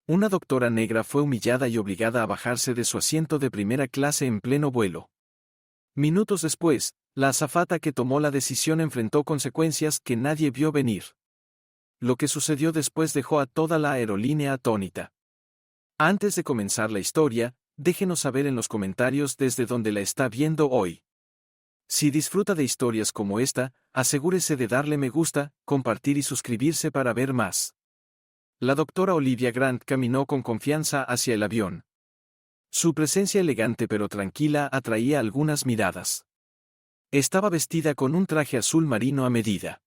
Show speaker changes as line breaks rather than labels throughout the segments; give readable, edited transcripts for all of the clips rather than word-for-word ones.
Una doctora negra fue humillada y obligada a bajarse de su asiento de primera clase en pleno vuelo. Minutos después, la azafata que tomó la decisión enfrentó consecuencias que nadie vio venir. Lo que sucedió después dejó a toda la aerolínea atónita. Antes de comenzar la historia, déjenos saber en los comentarios desde donde la está viendo hoy. Si disfruta de historias como esta, asegúrese de darle me gusta, compartir y suscribirse para ver más. La doctora Olivia Grant caminó con confianza hacia el avión. Su presencia elegante pero tranquila atraía algunas miradas. Estaba vestida con un traje azul marino a medida.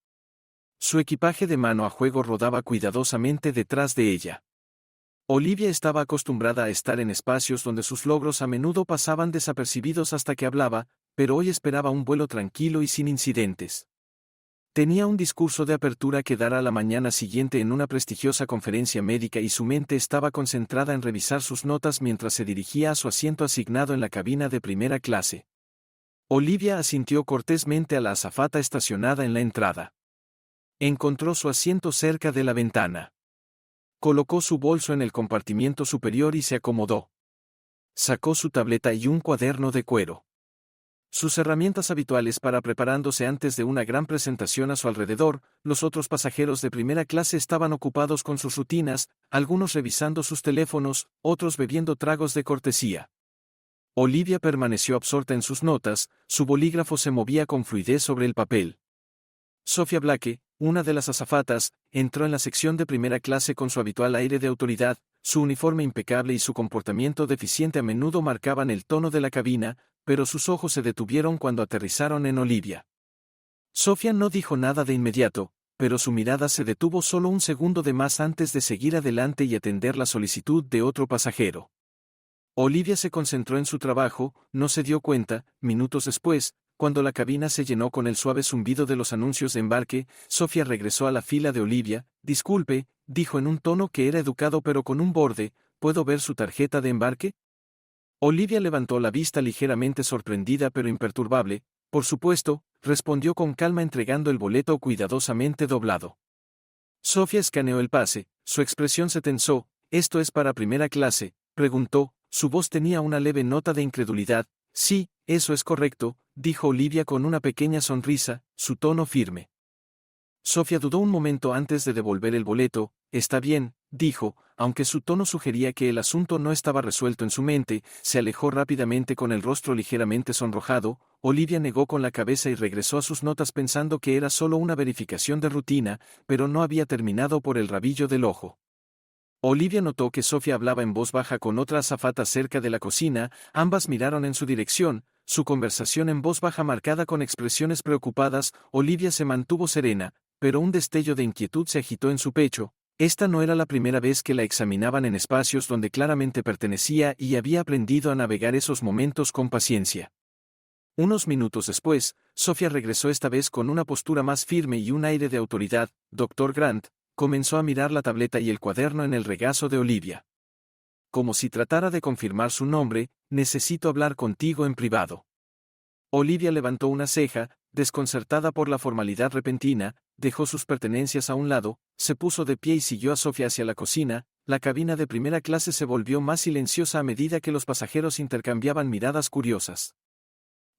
Su equipaje de mano a juego rodaba cuidadosamente detrás de ella. Olivia estaba acostumbrada a estar en espacios donde sus logros a menudo pasaban desapercibidos hasta que hablaba, pero hoy esperaba un vuelo tranquilo y sin incidentes. Tenía un discurso de apertura que dar a la mañana siguiente en una prestigiosa conferencia médica y su mente estaba concentrada en revisar sus notas mientras se dirigía a su asiento asignado en la cabina de primera clase. Olivia asintió cortésmente a la azafata estacionada en la entrada. Encontró su asiento cerca de la ventana. Colocó su bolso en el compartimiento superior y se acomodó. Sacó su tableta y un cuaderno de cuero. Sus herramientas habituales para preparándose antes de una gran presentación a su alrededor. Los otros pasajeros de primera clase estaban ocupados con sus rutinas, algunos revisando sus teléfonos, otros bebiendo tragos de cortesía. Olivia permaneció absorta en sus notas, su bolígrafo se movía con fluidez sobre el papel. Sophia Blake, una de las azafatas, entró en la sección de primera clase con su habitual aire de autoridad, su uniforme impecable y su comportamiento deficiente a menudo marcaban el tono de la cabina, pero sus ojos se detuvieron cuando aterrizaron en Olivia. Sophia no dijo nada de inmediato, pero su mirada se detuvo solo un segundo de más antes de seguir adelante y atender la solicitud de otro pasajero. Olivia se concentró en su trabajo, no se dio cuenta, minutos después, cuando la cabina se llenó con el suave zumbido de los anuncios de embarque. Sophia regresó a la fila de Olivia. Disculpe, dijo en un tono que era educado pero con un borde, ¿puedo ver su tarjeta de embarque? Olivia levantó la vista ligeramente sorprendida pero imperturbable. Por supuesto, respondió con calma entregando el boleto cuidadosamente doblado. Sophia escaneó el pase, su expresión se tensó. ¿Esto es para primera clase?, preguntó, su voz tenía una leve nota de incredulidad. Sí, eso es correcto, dijo Olivia con una pequeña sonrisa, su tono firme. Sophia dudó un momento antes de devolver el boleto. Está bien, dijo, aunque su tono sugería que el asunto no estaba resuelto en su mente. Se alejó rápidamente con el rostro ligeramente sonrojado. Olivia negó con la cabeza y regresó a sus notas pensando que era solo una verificación de rutina, pero no había terminado por el rabillo del ojo. Olivia notó que Sophia hablaba en voz baja con otra azafata cerca de la cocina. Ambas miraron en su dirección, su conversación en voz baja marcada con expresiones preocupadas. Olivia se mantuvo serena, pero un destello de inquietud se agitó en su pecho. Esta no era la primera vez que la examinaban en espacios donde claramente pertenecía y había aprendido a navegar esos momentos con paciencia. Unos minutos después, Sophia regresó esta vez con una postura más firme y un aire de autoridad. Dr. Grant, comenzó a mirar la tableta y el cuaderno en el regazo de Olivia. Como si tratara de confirmar su nombre, necesito hablar contigo en privado. Olivia levantó una ceja, desconcertada por la formalidad repentina, dejó sus pertenencias a un lado, se puso de pie y siguió a Sophia hacia la cocina. La cabina de primera clase se volvió más silenciosa a medida que los pasajeros intercambiaban miradas curiosas.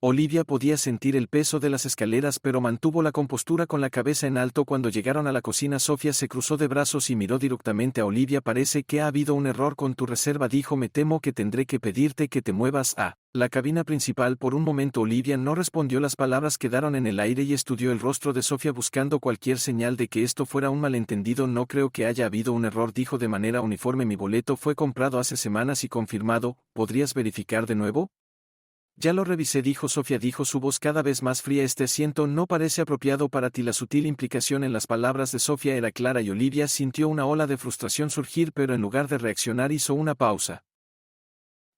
Olivia podía sentir el peso de las escaleras pero mantuvo la compostura con la cabeza en alto. Cuando llegaron a la cocina, Sophia se cruzó de brazos y miró directamente a Olivia. Parece que ha habido un error con tu reserva, dijo. Me temo que tendré que pedirte que te muevas a la cabina principal. Por un momento Olivia no respondió, las palabras quedaron en el aire y estudió el rostro de Sophia buscando cualquier señal de que esto fuera un malentendido. No creo que haya habido un error, dijo de manera uniforme. Mi boleto fue comprado hace semanas y confirmado. ¿Podrías verificar de nuevo? Ya lo revisé, dijo Sophia, dijo su voz cada vez más fría. Este asiento no parece apropiado para ti. La sutil implicación en las palabras de Sophia era clara y Olivia sintió una ola de frustración surgir, pero en lugar de reaccionar hizo una pausa.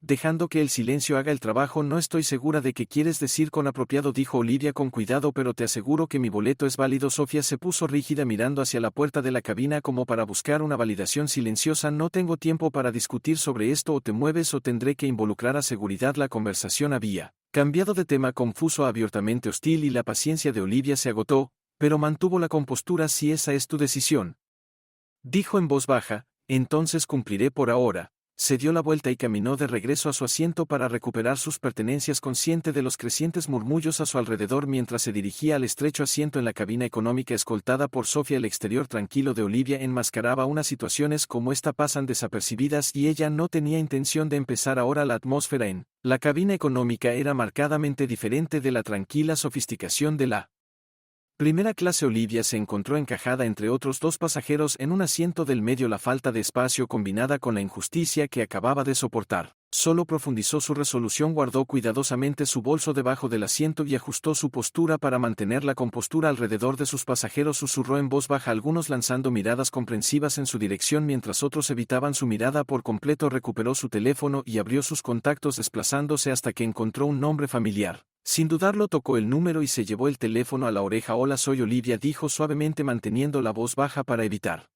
Dejando que el silencio haga el trabajo. No estoy segura de qué quieres decir con apropiado, dijo Olivia con cuidado, pero te aseguro que mi boleto es válido. Sophia se puso rígida mirando hacia la puerta de la cabina como para buscar una validación silenciosa. No tengo tiempo para discutir sobre esto, o te mueves o tendré que involucrar a seguridad. La conversación había cambiado de tema confuso a abiertamente hostil y la paciencia de Olivia se agotó, pero mantuvo la compostura. Si esa es tu decisión, dijo en voz baja, Entonces cumpliré por ahora. Se dio la vuelta y caminó de regreso a su asiento para recuperar sus pertenencias, consciente de los crecientes murmullos a su alrededor mientras se dirigía al estrecho asiento en la cabina económica escoltada por Sofía. El exterior tranquilo de Olivia enmascaraba unas situaciones como esta pasan desapercibidas y ella no tenía intención de empezar ahora. La atmósfera en la cabina económica era marcadamente diferente de la tranquila sofisticación de la primera clase. Olivia se encontró encajada entre otros dos pasajeros en un asiento del medio. La falta de espacio combinada con la injusticia que acababa de soportar solo profundizó su resolución. Guardó cuidadosamente su bolso debajo del asiento y ajustó su postura para mantener la compostura alrededor de sus pasajeros. Susurró en voz baja, algunos lanzando miradas comprensivas en su dirección mientras otros evitaban su mirada por completo. Recuperó su teléfono y abrió sus contactos desplazándose hasta que encontró un nombre familiar. Sin dudarlo tocó el número y se llevó el teléfono a la oreja. Hola, soy Olivia, dijo suavemente manteniendo la voz baja para evitar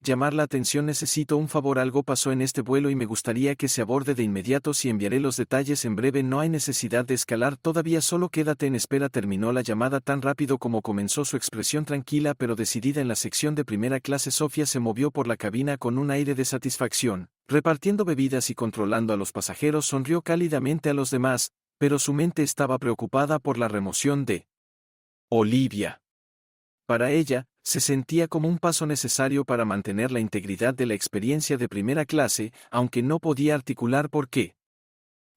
llamar la atención. Necesito un favor, algo pasó en este vuelo y me gustaría que se aborde de inmediato. Si enviaré los detalles en breve. No hay necesidad de escalar todavía, solo quédate en espera. Terminó la llamada tan rápido como comenzó, su expresión tranquila pero decidida en la sección de primera clase. Sofía se movió por la cabina con un aire de satisfacción, repartiendo bebidas y controlando a los pasajeros. Sonrió cálidamente a los demás, pero su mente estaba preocupada por la remoción de Olivia. Para ella, se sentía como un paso necesario para mantener la integridad de la experiencia de primera clase, aunque no podía articular por qué.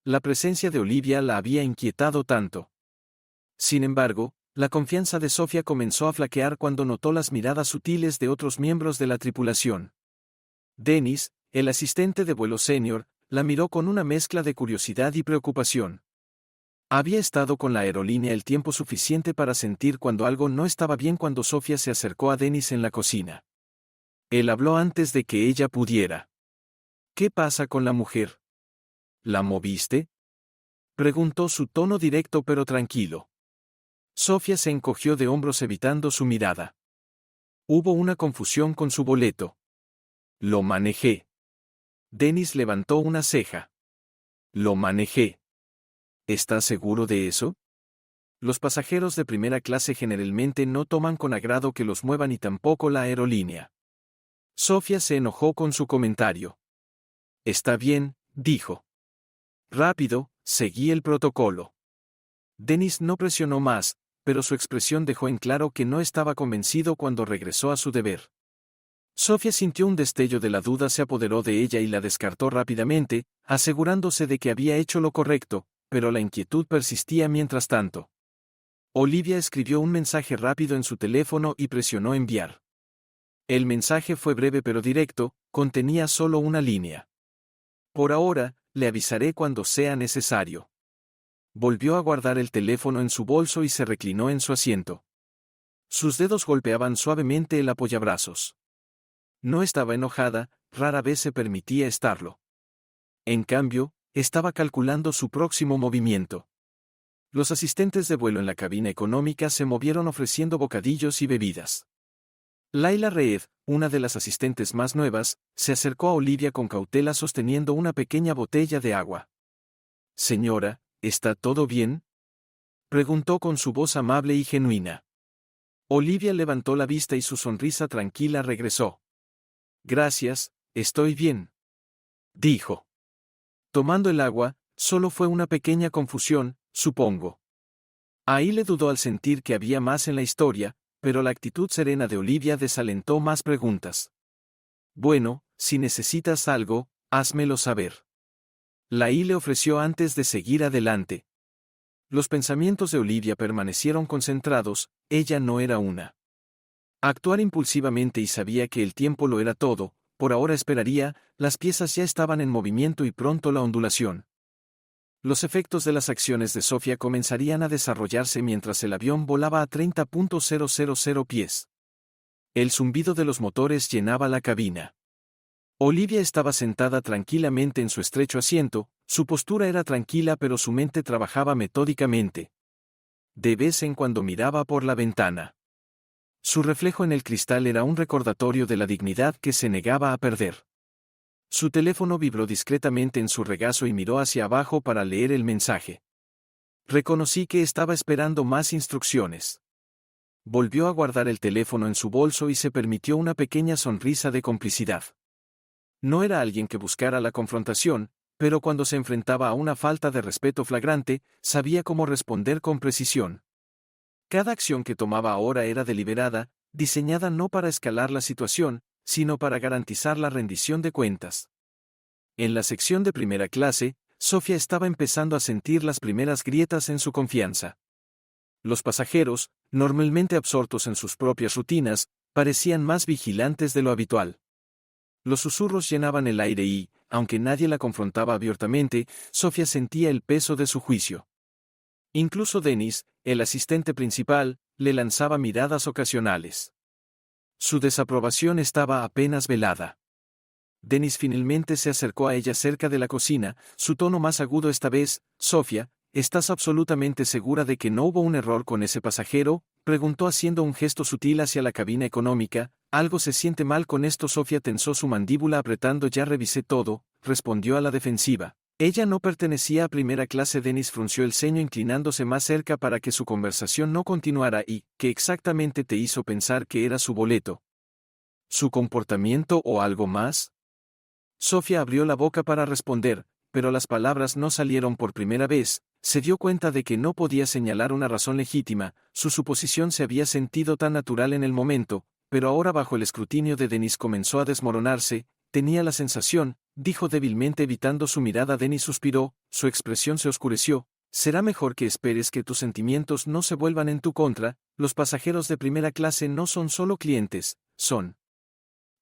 La presencia de Olivia la había inquietado tanto. Sin embargo, la confianza de Sofía comenzó a flaquear cuando notó las miradas sutiles de otros miembros de la tripulación. Dennis, el asistente de vuelo senior, la miró con una mezcla de curiosidad y preocupación. Había estado con la aerolínea el tiempo suficiente para sentir cuando algo no estaba bien. Cuando Sofía se acercó a Dennis en la cocina, él habló antes de que ella pudiera. ¿Qué pasa con la mujer? ¿La moviste?, preguntó, su tono directo pero tranquilo. Sofía se encogió de hombros evitando su mirada. Hubo una confusión con su boleto. Lo manejé. Dennis levantó una ceja. Lo manejé. ¿Estás seguro de eso? Los pasajeros de primera clase generalmente no toman con agrado que los muevan y tampoco la aerolínea. Sofía se enojó con su comentario. Está bien, dijo. Rápido, seguí el protocolo. Dennis no presionó más, pero su expresión dejó en claro que no estaba convencido cuando regresó a su deber. Sofía sintió un destello de la duda, se apoderó de ella y la descartó rápidamente, asegurándose de que había hecho lo correcto, pero la inquietud persistía mientras tanto. Olivia escribió un mensaje rápido en su teléfono y presionó enviar. El mensaje fue breve pero directo, contenía solo una línea. Por ahora, le avisaré cuando sea necesario. Volvió a guardar el teléfono en su bolso y se reclinó en su asiento. Sus dedos golpeaban suavemente el apoyabrazos. No estaba enojada, rara vez se permitía estarlo. En cambio, estaba calculando su próximo movimiento. Los asistentes de vuelo en la cabina económica se movieron ofreciendo bocadillos y bebidas. Laila Reed, una de las asistentes más nuevas, se acercó a Olivia con cautela sosteniendo una pequeña botella de agua. Señora, ¿está todo bien?, preguntó con su voz amable y genuina. Olivia levantó la vista y su sonrisa tranquila regresó. Gracias, estoy bien, dijo. Tomando el agua, solo fue una pequeña confusión, supongo. Ahí le dudó al sentir que había más en la historia, pero la actitud serena de Olivia desalentó más preguntas. Bueno, si necesitas algo, házmelo saber. Laí le ofreció antes de seguir adelante. Los pensamientos de Olivia permanecieron concentrados, ella no era una actuar impulsivamente y sabía que el tiempo lo era todo. Por ahora esperaría, las piezas ya estaban en movimiento y pronto la ondulación. Los efectos de las acciones de Sofía comenzarían a desarrollarse mientras el avión volaba a 30.000 pies. El zumbido de los motores llenaba la cabina. Olivia estaba sentada tranquilamente en su estrecho asiento, su postura era tranquila pero su mente trabajaba metódicamente. De vez en cuando miraba por la ventana. Su reflejo en el cristal era un recordatorio de la dignidad que se negaba a perder. Su teléfono vibró discretamente en su regazo y miró hacia abajo para leer el mensaje. Reconocí que estaba esperando más instrucciones. Volvió a guardar el teléfono en su bolso y se permitió una pequeña sonrisa de complicidad. No era alguien que buscara la confrontación, pero cuando se enfrentaba a una falta de respeto flagrante, sabía cómo responder con precisión. Cada acción que tomaba ahora era deliberada, diseñada no para escalar la situación, sino para garantizar la rendición de cuentas. En la sección de primera clase, Sofía estaba empezando a sentir las primeras grietas en su confianza. Los pasajeros, normalmente absortos en sus propias rutinas, parecían más vigilantes de lo habitual. Los susurros llenaban el aire y, aunque nadie la confrontaba abiertamente, Sofía sentía el peso de su juicio. Incluso Denis, el asistente principal, le lanzaba miradas ocasionales. Su desaprobación estaba apenas velada. Denis finalmente se acercó a ella cerca de la cocina, su tono más agudo esta vez. «Sofía, ¿estás absolutamente segura de que no hubo un error con ese pasajero?», preguntó haciendo un gesto sutil hacia la cabina económica. «Algo se siente mal con esto». Sofía tensó su mandíbula apretando. «Ya revisé todo», respondió a la defensiva. Ella no pertenecía a primera clase. Denis frunció el ceño inclinándose más cerca para que su conversación no continuara. «¿Y qué exactamente te hizo pensar que era su boleto? ¿Su comportamiento o algo más?». Sofía abrió la boca para responder, pero las palabras no salieron por primera vez. Se dio cuenta de que no podía señalar una razón legítima. Su suposición se había sentido tan natural en el momento, pero ahora bajo el escrutinio de Denis comenzó a desmoronarse. «Tenía la sensación», dijo débilmente evitando su mirada. Denis suspiró, su expresión se oscureció. «Será mejor que esperes que tus sentimientos no se vuelvan en tu contra. Los pasajeros de primera clase no son solo clientes, son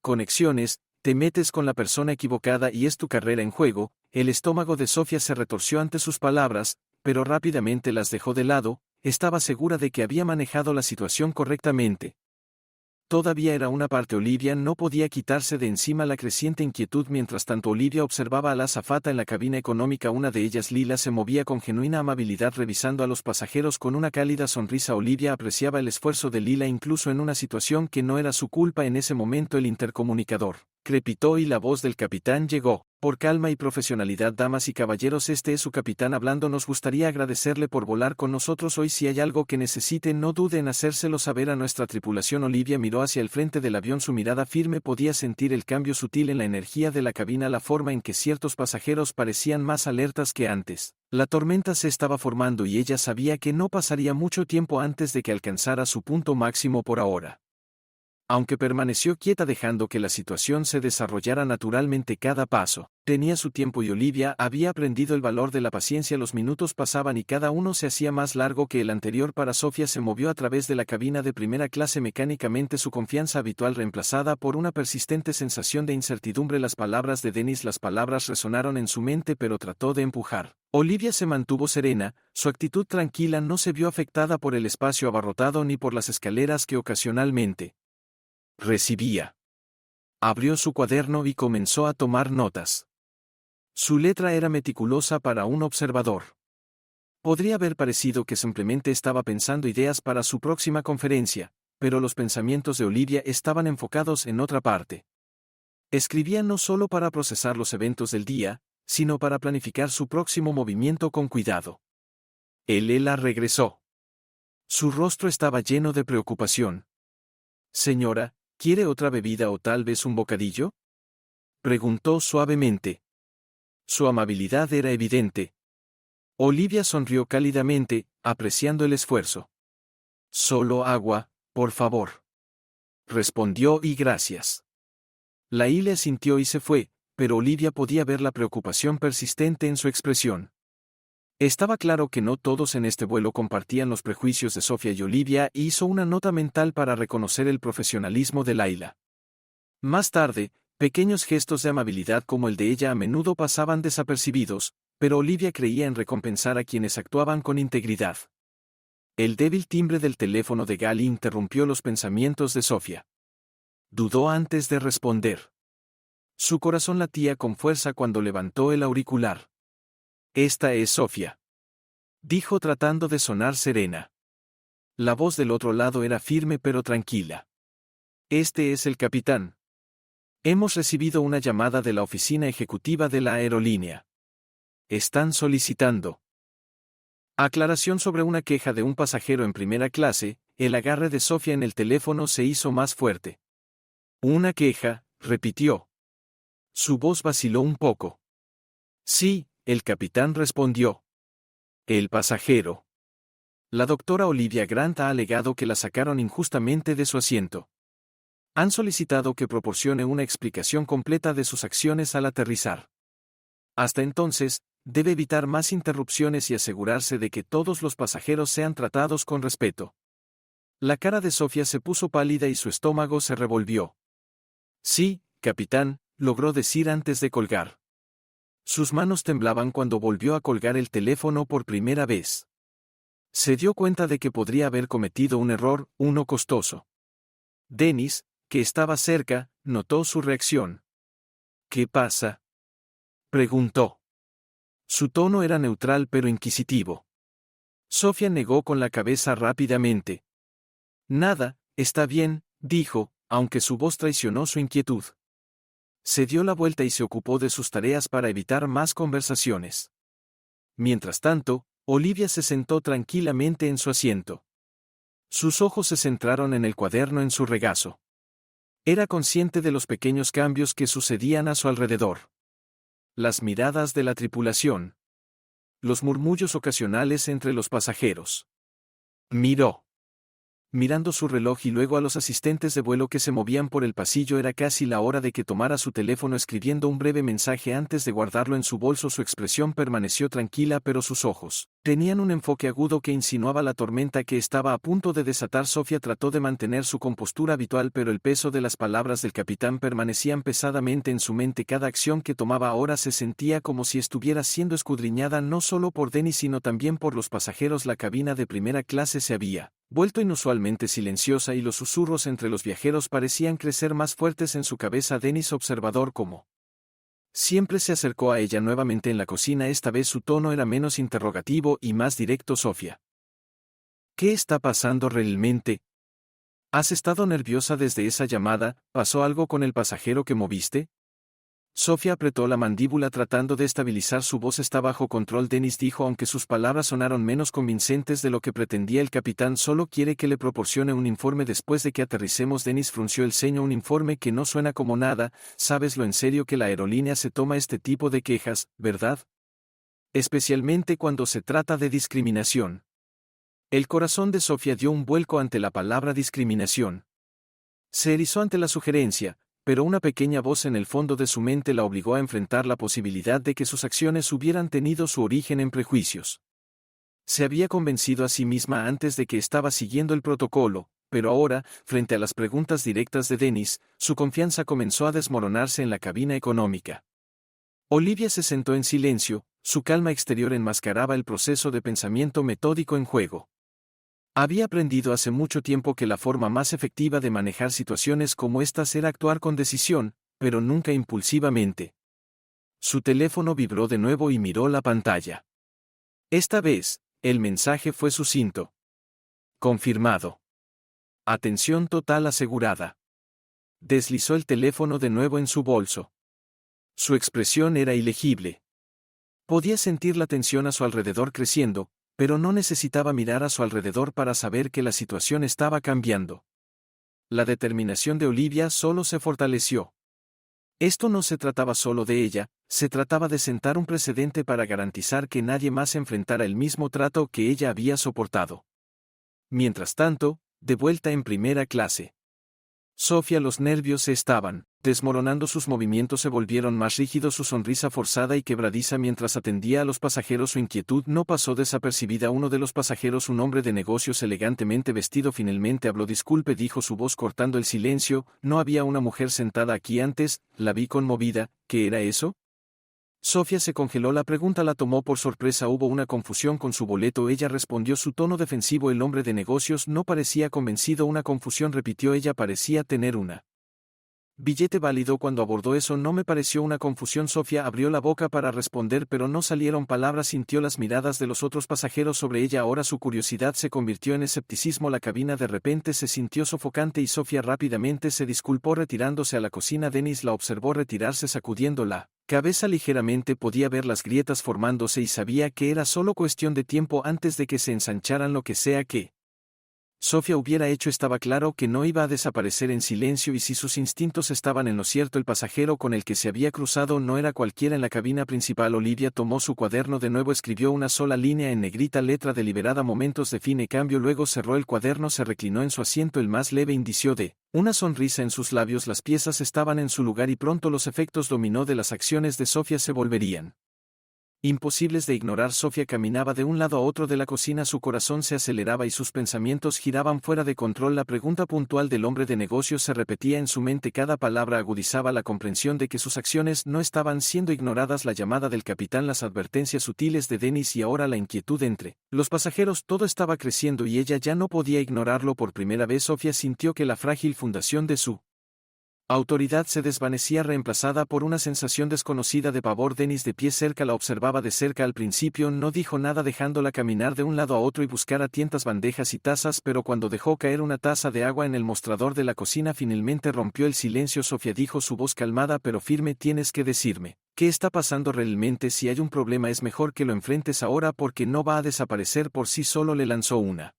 conexiones. Te metes con la persona equivocada y es tu carrera en juego». El estómago de Sofía se retorció ante sus palabras, pero rápidamente las dejó de lado. Estaba segura de que había manejado la situación correctamente. Todavía era una parte. Olivia no podía quitarse de encima la creciente inquietud. Mientras tanto Olivia observaba a la azafata en la cabina económica. Una de ellas, Lila, se movía con genuina amabilidad revisando a los pasajeros con una cálida sonrisa. Olivia apreciaba el esfuerzo de Lila incluso en una situación que no era su culpa. En ese momento el intercomunicador crepitó y la voz del capitán llegó. «Por calma y profesionalidad, damas y caballeros, este es su capitán hablando. Nos gustaría agradecerle por volar con nosotros hoy. Si hay algo que necesite, no dude en hacérselo saber a nuestra tripulación». Olivia miró hacia el frente del avión, su mirada firme. Podía sentir el cambio sutil en la energía de la cabina, la forma en que ciertos pasajeros parecían más alertas que antes. La tormenta se estaba formando y ella sabía que no pasaría mucho tiempo antes de que alcanzara su punto máximo por ahora. Aunque permaneció quieta dejando que la situación se desarrollara naturalmente, cada paso tenía su tiempo y Olivia había aprendido el valor de la paciencia. Los minutos pasaban y cada uno se hacía más largo que el anterior para Sofía. Se movió a través de la cabina de primera clase mecánicamente, su confianza habitual reemplazada por una persistente sensación de incertidumbre. Las palabras de Denis, las palabras resonaron en su mente, pero trató de empujar. Olivia se mantuvo serena, su actitud tranquila no se vio afectada por el espacio abarrotado ni por las escaleras que ocasionalmente recibía. Abrió su cuaderno y comenzó a tomar notas. Su letra era meticulosa para un observador. Podría haber parecido que simplemente estaba pensando ideas para su próxima conferencia, pero los pensamientos de Olivia estaban enfocados en otra parte. Escribía no solo para procesar los eventos del día, sino para planificar su próximo movimiento con cuidado. Ella regresó. Su rostro estaba lleno de preocupación. «Señora, ¿quiere otra bebida o tal vez un bocadillo?», preguntó suavemente. Su amabilidad era evidente. Olivia sonrió cálidamente, apreciando el esfuerzo. «Solo agua, por favor», respondió. «Y gracias». La Ile asintió y se fue, pero Olivia podía ver la preocupación persistente en su expresión. Estaba claro que no todos en este vuelo compartían los prejuicios de Sofía y Olivia, y hizo una nota mental para reconocer el profesionalismo de Laila. Más tarde, pequeños gestos de amabilidad como el de ella a menudo pasaban desapercibidos, pero Olivia creía en recompensar a quienes actuaban con integridad. El débil timbre del teléfono de Gali interrumpió los pensamientos de Sofía. Dudó antes de responder. Su corazón latía con fuerza cuando levantó el auricular. «Esta es Sofía», dijo tratando de sonar serena. La voz del otro lado era firme pero tranquila. «Este es el capitán. Hemos recibido una llamada de la oficina ejecutiva de la aerolínea. Están solicitando aclaración sobre una queja de un pasajero en primera clase». El agarre de Sofía en el teléfono se hizo más fuerte. «¿Una queja?», repitió. Su voz vaciló un poco. Sí, el capitán respondió. El pasajero. La doctora Olivia Grant ha alegado que la sacaron injustamente de su asiento. Han solicitado que proporcione una explicación completa de sus acciones al aterrizar. Hasta entonces, debe evitar más interrupciones y asegurarse de que todos los pasajeros sean tratados con respeto. La cara de Sofía se puso pálida y su estómago se revolvió. Sí, capitán, logró decir antes de colgar. Sus manos temblaban cuando volvió a colgar el teléfono por primera vez. Se dio cuenta de que podría haber cometido un error, uno costoso. Dennis, que estaba cerca, notó su reacción. ¿Qué pasa?, preguntó. Su tono era neutral pero inquisitivo. Sofía negó con la cabeza rápidamente. Nada, está bien, dijo, aunque su voz traicionó su inquietud. Se dio la vuelta y se ocupó de sus tareas para evitar más conversaciones. Mientras tanto, Olivia se sentó tranquilamente en su asiento. Sus ojos se centraron en el cuaderno en su regazo. Era consciente de los pequeños cambios que sucedían a su alrededor. Las miradas de la tripulación. Los murmullos ocasionales entre los pasajeros. Miró. Mirando su reloj y luego a los asistentes de vuelo que se movían por el pasillo, era casi la hora de que tomara su teléfono escribiendo un breve mensaje antes de guardarlo en su bolso. Su expresión permaneció tranquila pero sus ojos tenían un enfoque agudo que insinuaba la tormenta que estaba a punto de desatar. Sofía trató de mantener su compostura habitual pero el peso de las palabras del capitán permanecían pesadamente en su mente. Cada acción que tomaba ahora se sentía como si estuviera siendo escudriñada no solo por Dennis sino también por los pasajeros. La cabina de primera clase se había vuelto inusualmente silenciosa y los susurros entre los viajeros parecían crecer más fuertes en su cabeza. Dennis, observador como siempre, se acercó a ella nuevamente en la cocina. Esta vez su tono era menos interrogativo y más directo. Sofía. ¿Qué está pasando realmente? ¿Has estado nerviosa desde esa llamada? ¿Pasó algo con el pasajero que moviste? Sofía apretó la mandíbula tratando de estabilizar su voz. Está bajo control, Dennis dijo, aunque sus palabras sonaron menos convincentes de lo que pretendía. El capitán solo quiere que le proporcione un informe después de que aterricemos. Dennis frunció el ceño. Un informe que no suena como nada. ¿Sabes lo en serio que la aerolínea se toma este tipo de quejas, verdad? Especialmente cuando se trata de discriminación. El corazón de Sofía dio un vuelco ante la palabra discriminación. Se erizó ante la sugerencia, pero una pequeña voz en el fondo de su mente la obligó a enfrentar la posibilidad de que sus acciones hubieran tenido su origen en prejuicios. Se había convencido a sí misma antes de que estaba siguiendo el protocolo, pero ahora, frente a las preguntas directas de Dennis, su confianza comenzó a desmoronarse en la cabina económica. Olivia se sentó en silencio, su calma exterior enmascaraba el proceso de pensamiento metódico en juego. Había aprendido hace mucho tiempo que la forma más efectiva de manejar situaciones como estas era actuar con decisión, pero nunca impulsivamente. Su teléfono vibró de nuevo y miró la pantalla. Esta vez, el mensaje fue sucinto. Confirmado. Atención total asegurada. Deslizó el teléfono de nuevo en su bolso. Su expresión era ilegible. Podía sentir la tensión a su alrededor creciendo, pero no necesitaba mirar a su alrededor para saber que la situación estaba cambiando. La determinación de Olivia solo se fortaleció. Esto no se trataba solo de ella, se trataba de sentar un precedente para garantizar que nadie más enfrentara el mismo trato que ella había soportado. Mientras tanto, de vuelta en primera clase. Sofía, los nervios se estaban desmoronando, sus movimientos se volvieron más rígidos, su sonrisa forzada y quebradiza mientras atendía a los pasajeros. Su inquietud no pasó desapercibida. Uno de los pasajeros, un hombre de negocios elegantemente vestido, finalmente habló. Disculpe, dijo, su voz cortando el silencio, no había una mujer sentada aquí antes. La vi conmovida. ¿Qué era eso? Sofía se congeló. La pregunta la tomó por sorpresa. Hubo una confusión con su boleto. Ella respondió, su tono defensivo. El hombre de negocios no parecía convencido. Una confusión, repitió ella, parecía tener una billete válido cuando abordó. Eso no me pareció una confusión. Sofía abrió la boca para responder pero no salieron palabras. Sintió las miradas de los otros pasajeros sobre ella. Ahora su curiosidad se convirtió en escepticismo. La cabina de repente se sintió sofocante y Sofía rápidamente se disculpó retirándose a la cocina. Dennis la observó retirarse sacudiendo la cabeza ligeramente. Podía ver las grietas formándose y sabía que era solo cuestión de tiempo antes de que se ensancharan, lo que sea que Sofía hubiera hecho estaba claro que no iba a desaparecer en silencio y si sus instintos estaban en lo cierto el pasajero con el que se había cruzado no era cualquiera en la cabina principal. Olivia tomó su cuaderno de nuevo, escribió una sola línea en negrita letra deliberada, momentos de fin y cambio, luego cerró el cuaderno, se reclinó en su asiento, el más leve indicio de una sonrisa en sus labios, las piezas estaban en su lugar y pronto los efectos dominó de las acciones de Sofía se volverían imposibles de ignorar. Sofía caminaba de un lado a otro de la cocina, su corazón se aceleraba y sus pensamientos giraban fuera de control. La pregunta puntual del hombre de negocios se repetía en su mente, cada palabra agudizaba la comprensión de que sus acciones no estaban siendo ignoradas. La llamada del capitán, las advertencias sutiles de Dennis y ahora la inquietud entre los pasajeros, todo estaba creciendo y ella ya no podía ignorarlo. Por primera vez Sofía sintió que la frágil fundación de su autoridad se desvanecía, reemplazada por una sensación desconocida de pavor. Dennis, de pie cerca, la observaba de cerca. Al principio no dijo nada, dejándola caminar de un lado a otro y buscar a tientas bandejas y tazas, pero cuando dejó caer una taza de agua en el mostrador de la cocina finalmente rompió el silencio. Sofía, dijo su voz calmada pero firme, tienes que decirme qué está pasando realmente. Si hay un problema es mejor que lo enfrentes ahora porque no va a desaparecer por sí solo. Le lanzó una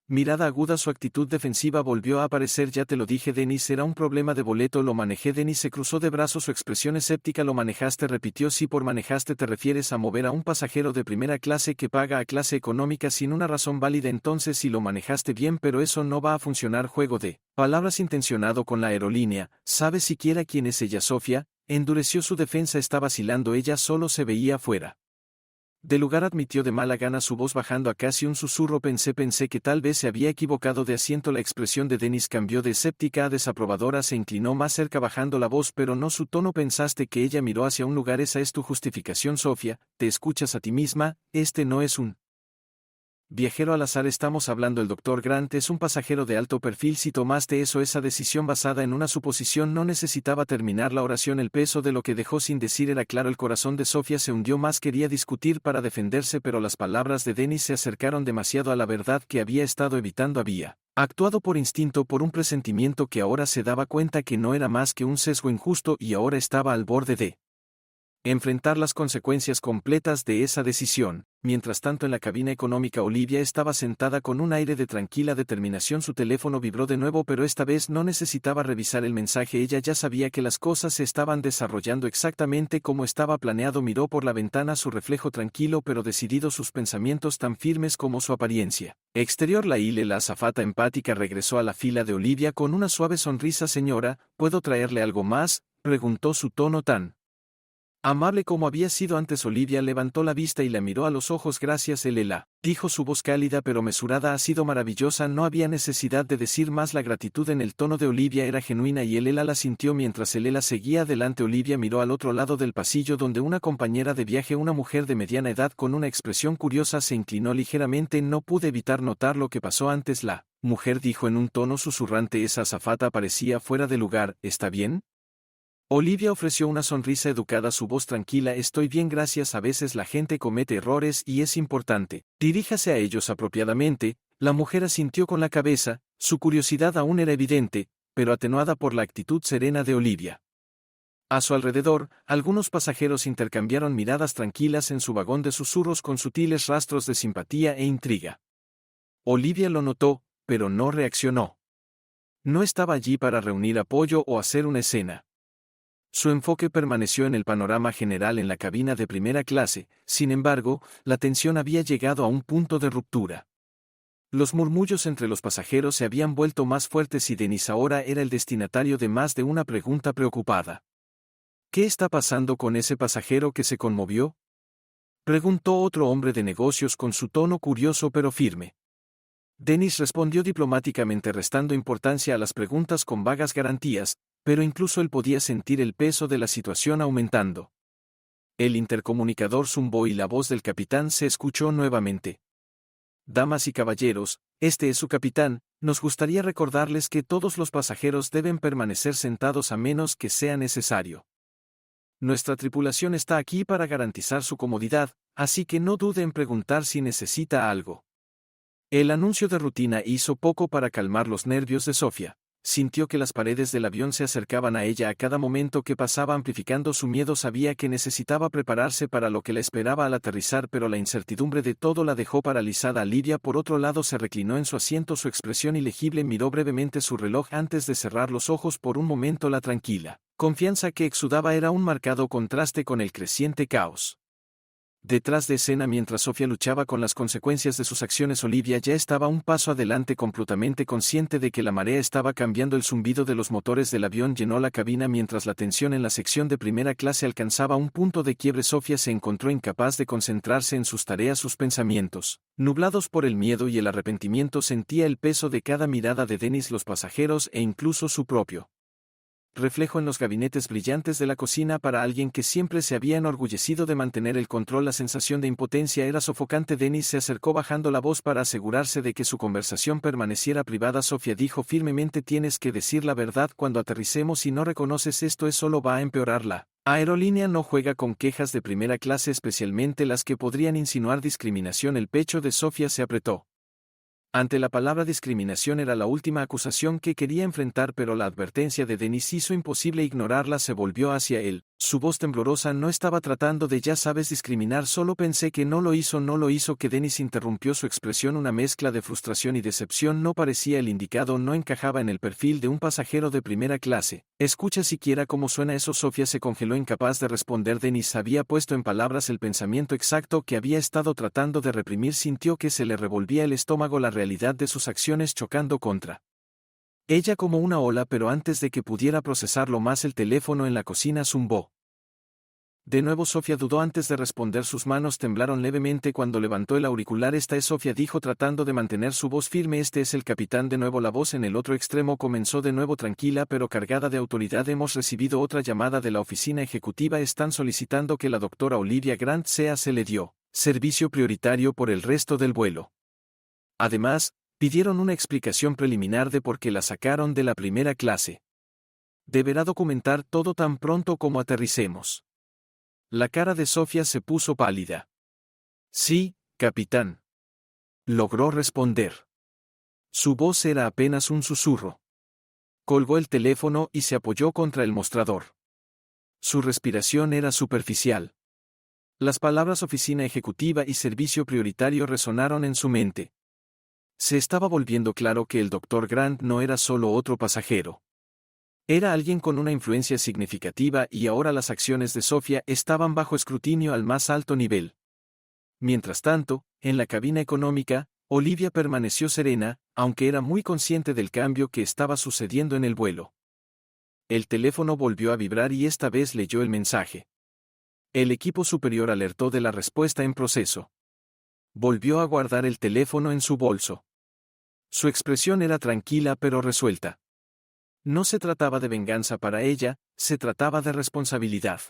mirada aguda, su actitud defensiva volvió a aparecer. Ya te lo dije, Dennis, era un problema de boleto, lo manejé. Dennis se cruzó de brazos, su expresión escéptica. ¿Lo manejaste?, repitió. Sí, por manejaste te refieres a mover a un pasajero de primera clase que paga a clase económica sin una razón válida. Entonces sí lo manejaste bien, pero eso no va a funcionar. Juego de palabras intencionado con la aerolínea. ¿Sabes siquiera quién es ella? Sofía endureció su defensa, está vacilando, ella solo se veía fuera del lugar, admitió de mala gana, su voz bajando a casi un susurro. Pensé que tal vez se había equivocado de asiento. La expresión de Dennis cambió de escéptica a desaprobadora, se inclinó más cerca bajando la voz, pero no su tono. Pensaste que ella miró hacia un lugar, esa es tu justificación. Sofía, te escuchas a ti misma, este no es un viajero al azar, estamos hablando el Dr. Grant es un pasajero de alto perfil. Si tomaste eso, esa decisión basada en una suposición. No necesitaba terminar la oración, el peso de lo que dejó sin decir era claro. El corazón de Sofía se hundió más, quería discutir para defenderse, pero las palabras de Dennis se acercaron demasiado a la verdad que había estado evitando. Había actuado por instinto, por un presentimiento que ahora se daba cuenta que no era más que un sesgo injusto y ahora estaba al borde de enfrentar las consecuencias completas de esa decisión. Mientras tanto, en la cabina económica, Olivia estaba sentada con un aire de tranquila determinación. Su teléfono vibró de nuevo, pero esta vez no necesitaba revisar el mensaje. Ella ya sabía que las cosas se estaban desarrollando exactamente como estaba planeado. Miró por la ventana, su reflejo tranquilo pero decidido, sus pensamientos tan firmes como su apariencia exterior. La azafata empática regresó a la fila de Olivia con una suave sonrisa. Señora, ¿puedo traerle algo más?, preguntó, su tono tan amable como había sido antes. Olivia levantó la vista y la miró a los ojos. Gracias, Elela, dijo su voz cálida pero mesurada. Ha sido maravillosa. No había necesidad de decir más. La gratitud en el tono de Olivia era genuina y Elela la sintió. Mientras Elela seguía adelante, Olivia miró al otro lado del pasillo donde una compañera de viaje, una mujer de mediana edad con una expresión curiosa, se inclinó ligeramente. No pude evitar notar lo que pasó antes. La mujer dijo en un tono susurrante. Esa azafata parecía fuera de lugar. ¿Está bien?, Olivia ofreció una sonrisa educada, su voz tranquila. Estoy bien, gracias. A veces la gente comete errores y es importante diríjase a ellos apropiadamente. La mujer asintió con la cabeza, su curiosidad aún era evidente, pero atenuada por la actitud serena de Olivia. A su alrededor, algunos pasajeros intercambiaron miradas tranquilas en su vagón de susurros con sutiles rastros de simpatía e intriga. Olivia lo notó, pero no reaccionó. No estaba allí para reunir apoyo o hacer una escena. Su enfoque permaneció en el panorama general en la cabina de primera clase. Sin embargo, la tensión había llegado a un punto de ruptura. Los murmullos entre los pasajeros se habían vuelto más fuertes y Dennis ahora era el destinatario de más de una pregunta preocupada. ¿Qué está pasando con ese pasajero que se conmovió?, preguntó otro hombre de negocios con su tono curioso pero firme. Dennis respondió diplomáticamente, restando importancia a las preguntas con vagas garantías, pero incluso él podía sentir el peso de la situación aumentando. El intercomunicador zumbó y la voz del capitán se escuchó nuevamente. Damas y caballeros, este es su capitán. Nos gustaría recordarles que todos los pasajeros deben permanecer sentados a menos que sea necesario. Nuestra tripulación está aquí para garantizar su comodidad, así que no dude en preguntar si necesita algo. El anuncio de rutina hizo poco para calmar los nervios de Sofía. Sintió que las paredes del avión se acercaban a ella a cada momento que pasaba, amplificando su miedo. Sabía que necesitaba prepararse para lo que la esperaba al aterrizar, pero la incertidumbre de todo la dejó paralizada. Olivia, por otro lado, se reclinó en su asiento, su expresión ilegible. Miró brevemente su reloj antes de cerrar los ojos. Por un momento la tranquila confianza que exudaba era un marcado contraste con el creciente caos. Detrás de escena, mientras Sofía luchaba con las consecuencias de sus acciones, Olivia ya estaba un paso adelante, completamente consciente de que la marea estaba cambiando. El zumbido de los motores del avión llenó la cabina mientras la tensión en la sección de primera clase alcanzaba un punto de quiebre. Sofía se encontró incapaz de concentrarse en sus tareas. Sus pensamientos, nublados por el miedo y el arrepentimiento, sentía el peso de cada mirada de Dennis, los pasajeros e incluso su propio reflejo en los gabinetes brillantes de la cocina. Para alguien que siempre se había enorgullecido de mantener el control, la sensación de impotencia era sofocante. Dennis se acercó bajando la voz para asegurarse de que su conversación permaneciera privada. Sofía dijo firmemente: tienes que decir la verdad cuando aterricemos. Si no reconoces esto, solo va a empeorar. La aerolínea no juega con quejas de primera clase, especialmente las que podrían insinuar discriminación. El pecho de Sofía se apretó. Ante la palabra discriminación era la última acusación que quería enfrentar, pero la advertencia de Dennis hizo imposible ignorarla. Se volvió hacia él. Su voz temblorosa: no estaba tratando de, ya sabes, discriminar, solo pensé que no lo hizo. No lo hizo. Que Dennis interrumpió, su expresión una mezcla de frustración y decepción. No parecía el indicado, no encajaba en el perfil de un pasajero de primera clase. Escucha siquiera cómo suena eso. Sofía se congeló, incapaz de responder. Dennis había puesto en palabras el pensamiento exacto que había estado tratando de reprimir. Sintió que se le revolvía el estómago, la realidad de sus acciones chocando contra ella como una ola, pero antes de que pudiera procesarlo más, el teléfono en la cocina zumbó. De nuevo Sofía dudó antes de responder. Sus manos temblaron levemente cuando levantó el auricular. Esta es Sofía, dijo tratando de mantener su voz firme. Este es el capitán. De nuevo la voz en el otro extremo comenzó de nuevo, tranquila pero cargada de autoridad. Hemos recibido otra llamada de la oficina ejecutiva. Están solicitando que la doctora Olivia Grant se le dio servicio prioritario por el resto del vuelo. Además, pidieron una explicación preliminar de por qué la sacaron de la primera clase. Deberá documentar todo tan pronto como aterricemos. La cara de Sofía se puso pálida. Sí, capitán. Logró responder. Su voz era apenas un susurro. Colgó el teléfono y se apoyó contra el mostrador. Su respiración era superficial. Las palabras oficina ejecutiva y servicio prioritario resonaron en su mente. Se estaba volviendo claro que el Dr. Grant no era solo otro pasajero. Era alguien con una influencia significativa, y ahora las acciones de Sofía estaban bajo escrutinio al más alto nivel. Mientras tanto, en la cabina económica, Olivia permaneció serena, aunque era muy consciente del cambio que estaba sucediendo en el vuelo. El teléfono volvió a vibrar y esta vez leyó el mensaje. El equipo superior alertó de la respuesta en proceso. Volvió a guardar el teléfono en su bolso. Su expresión era tranquila pero resuelta. No se trataba de venganza para ella, se trataba de responsabilidad.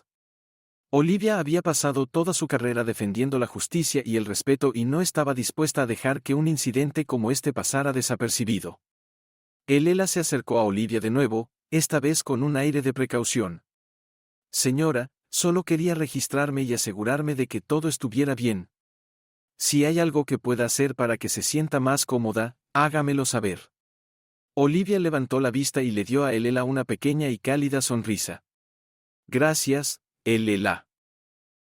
Olivia había pasado toda su carrera defendiendo la justicia y el respeto y no estaba dispuesta a dejar que un incidente como este pasara desapercibido. Ella se acercó a Olivia de nuevo, esta vez con un aire de precaución. Señora, solo quería registrarme y asegurarme de que todo estuviera bien. Si hay algo que pueda hacer para que se sienta más cómoda, hágamelo saber. Olivia levantó la vista y le dio a Ella una pequeña y cálida sonrisa. Gracias, Ella.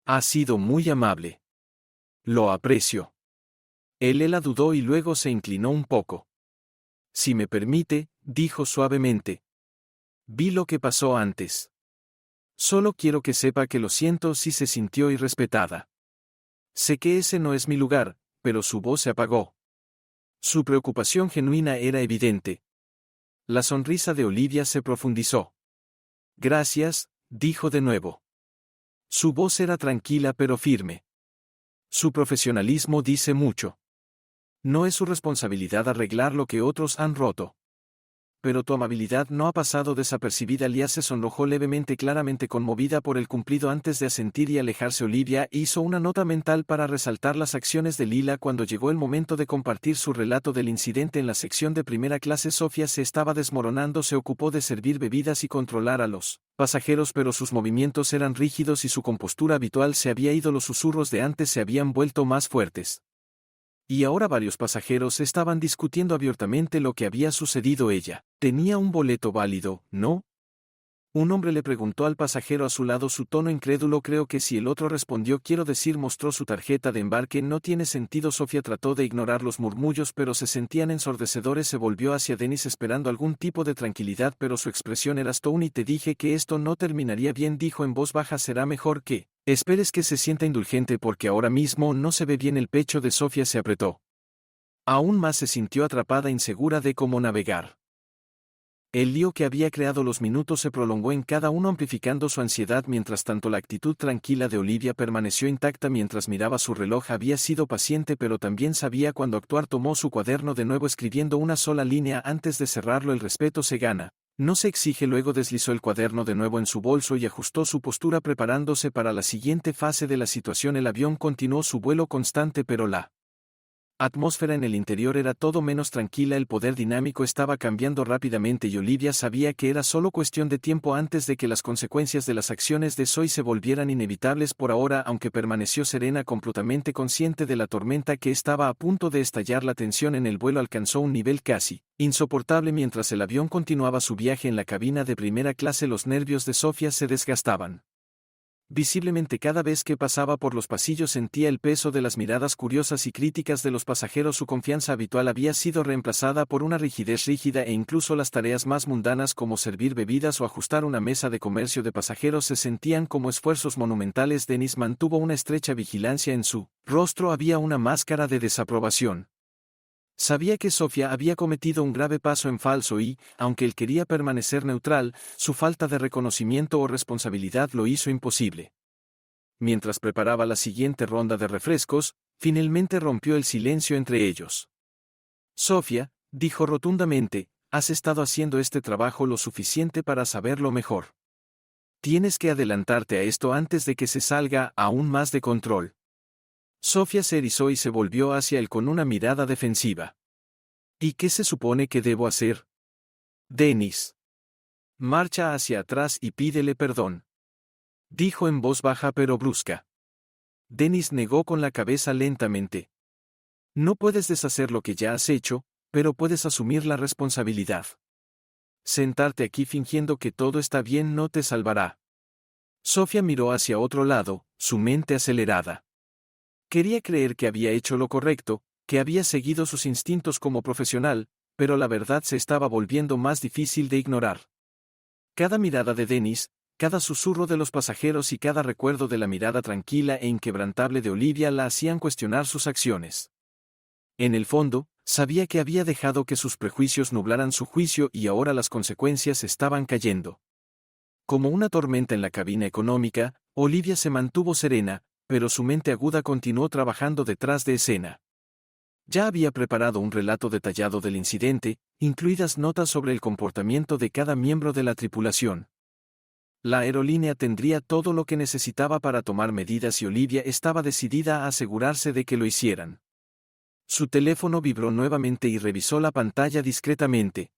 Ha sido muy amable. Lo aprecio. Ella dudó y luego se inclinó un poco. Si me permite, dijo suavemente. Vi lo que pasó antes. Solo quiero que sepa que lo siento si se sintió irrespetada. Sé que ese no es mi lugar, pero su voz se apagó. Su preocupación genuina era evidente. La sonrisa de Olivia se profundizó. Gracias, dijo de nuevo. Su voz era tranquila pero firme. Su profesionalismo dice mucho. No es su responsabilidad arreglar lo que otros han roto. Pero tu amabilidad no ha pasado desapercibida. Lia se sonrojó levemente, claramente conmovida por el cumplido. Antes de asentir y alejarse, Olivia hizo una nota mental para resaltar las acciones de Lila. Cuando llegó el momento de compartir su relato del incidente en la sección de primera clase, Sofía se estaba desmoronando. Se ocupó de servir bebidas y controlar a los pasajeros, pero sus movimientos eran rígidos y su compostura habitual se había ido. Los susurros de antes se habían vuelto más fuertes. Y ahora varios pasajeros estaban discutiendo abiertamente lo que había sucedido. Ella tenía un boleto válido, ¿no? Un hombre le preguntó al pasajero a su lado, su tono incrédulo. Creo que sí. El otro respondió, quiero decir, mostró su tarjeta de embarque. No tiene sentido. Sofía trató de ignorar los murmullos, pero se sentían ensordecedores. Se volvió hacia Dennis esperando algún tipo de tranquilidad, pero su expresión era stone. Y te dije que esto no terminaría bien, dijo en voz baja. Será mejor que esperes que se sienta indulgente porque ahora mismo no se ve bien. El pecho de Sofía se apretó. Aún más se sintió atrapada, insegura de cómo navegar. El lío que había creado los minutos se prolongó en cada uno, amplificando su ansiedad. Mientras tanto, la actitud tranquila de Olivia permaneció intacta mientras miraba su reloj. Había sido paciente, pero también sabía cuándo actuar. Tomó su cuaderno de nuevo, escribiendo una sola línea antes de cerrarlo. El respeto se gana, no se exige. Luego deslizó el cuaderno de nuevo en su bolso y ajustó su postura preparándose para la siguiente fase de la situación. El avión continuó su vuelo constante, pero la atmósfera en el interior era todo menos tranquila. El poder dinámico estaba cambiando rápidamente y Olivia sabía que era solo cuestión de tiempo antes de que las consecuencias de las acciones de Zoe se volvieran inevitables. Por ahora, aunque permaneció serena, completamente consciente de la tormenta que estaba a punto de estallar, la tensión en el vuelo alcanzó un nivel casi insoportable. Mientras el avión continuaba su viaje en la cabina de primera clase, los nervios de Sofía se desgastaban visiblemente. Cada vez que pasaba por los pasillos sentía el peso de las miradas curiosas y críticas de los pasajeros. Su confianza habitual había sido reemplazada por una rigidez rígida e incluso las tareas más mundanas como servir bebidas o ajustar una mesa de comercio de pasajeros se sentían como esfuerzos monumentales. Dennis mantuvo una estrecha vigilancia. En su rostro había una máscara de desaprobación. Sabía que Sofía había cometido un grave paso en falso y, aunque él quería permanecer neutral, su falta de reconocimiento o responsabilidad lo hizo imposible. Mientras preparaba la siguiente ronda de refrescos, finalmente rompió el silencio entre ellos. Sofía, dijo rotundamente, has estado haciendo este trabajo lo suficiente para saberlo mejor. Tienes que adelantarte a esto antes de que se salga aún más de control. Sofía se erizó y se volvió hacia él con una mirada defensiva. ¿Y qué se supone que debo hacer? Dennis. Marcha hacia atrás y pídele perdón. Dijo en voz baja pero brusca. Dennis negó con la cabeza lentamente. No puedes deshacer lo que ya has hecho, pero puedes asumir la responsabilidad. Sentarte aquí fingiendo que todo está bien no te salvará. Sofía miró hacia otro lado, su mente acelerada. Quería creer que había hecho lo correcto, que había seguido sus instintos como profesional, pero la verdad se estaba volviendo más difícil de ignorar. Cada mirada de Dennis, cada susurro de los pasajeros y cada recuerdo de la mirada tranquila e inquebrantable de Olivia la hacían cuestionar sus acciones. En el fondo, sabía que había dejado que sus prejuicios nublaran su juicio y ahora las consecuencias estaban cayendo. Como una tormenta en la cabina económica, Olivia se mantuvo serena, pero su mente aguda continuó trabajando detrás de escena. Ya había preparado un relato detallado del incidente, incluidas notas sobre el comportamiento de cada miembro de la tripulación. La aerolínea tendría todo lo que necesitaba para tomar medidas y Olivia estaba decidida a asegurarse de que lo hicieran. Su teléfono vibró nuevamente y revisó la pantalla discretamente.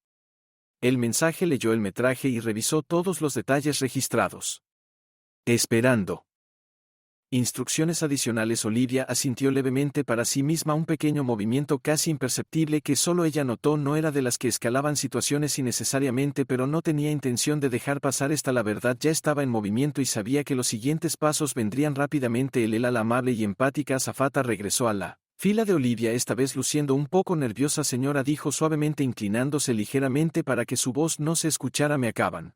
El mensaje leyó el metraje y revisó todos los detalles registrados. Esperando instrucciones adicionales. Olivia asintió levemente para sí misma, un pequeño movimiento casi imperceptible que solo ella notó. No era de las que escalaban situaciones innecesariamente, pero no tenía intención de dejar pasar esta. La verdad ya estaba en movimiento y sabía que los siguientes pasos vendrían rápidamente. La amable y empática azafata regresó a la fila de Olivia, esta vez luciendo un poco nerviosa. Señora, dijo suavemente inclinándose ligeramente para que su voz no se escuchara, me acaban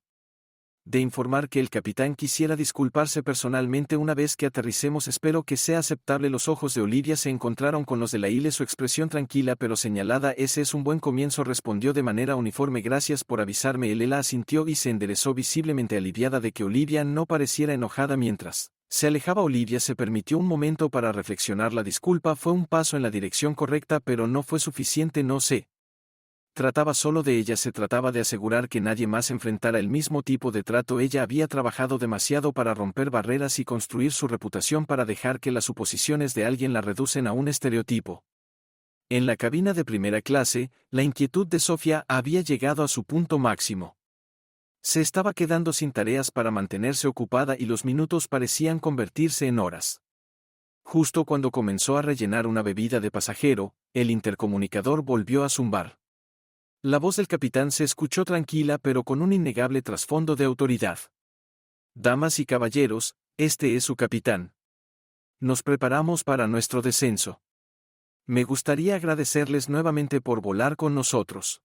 de informar que el capitán quisiera disculparse personalmente una vez que aterricemos. Espero que sea aceptable. Los ojos de Olivia se encontraron con los de Laile, su expresión tranquila pero señalada. Ese es un buen comienzo, respondió de manera uniforme. Gracias por avisarme. Él asintió y se enderezó visiblemente aliviada de que Olivia no pareciera enojada. Mientras se alejaba, Olivia se permitió un momento para reflexionar. La disculpa fue un paso en la dirección correcta, pero no fue suficiente. No se trataba solo de ella, se trataba de asegurar que nadie más enfrentara el mismo tipo de trato. Ella había trabajado demasiado para romper barreras y construir su reputación para dejar que las suposiciones de alguien la reducen a un estereotipo. En la cabina de primera clase, la inquietud de Sofía había llegado a su punto máximo. Se estaba quedando sin tareas para mantenerse ocupada y los minutos parecían convertirse en horas. Justo cuando comenzó a rellenar una bebida de pasajero, el intercomunicador volvió a zumbar. La voz del capitán se escuchó tranquila pero con un innegable trasfondo de autoridad. Damas y caballeros, este es su capitán. Nos preparamos para nuestro descenso. Me gustaría agradecerles nuevamente por volar con nosotros.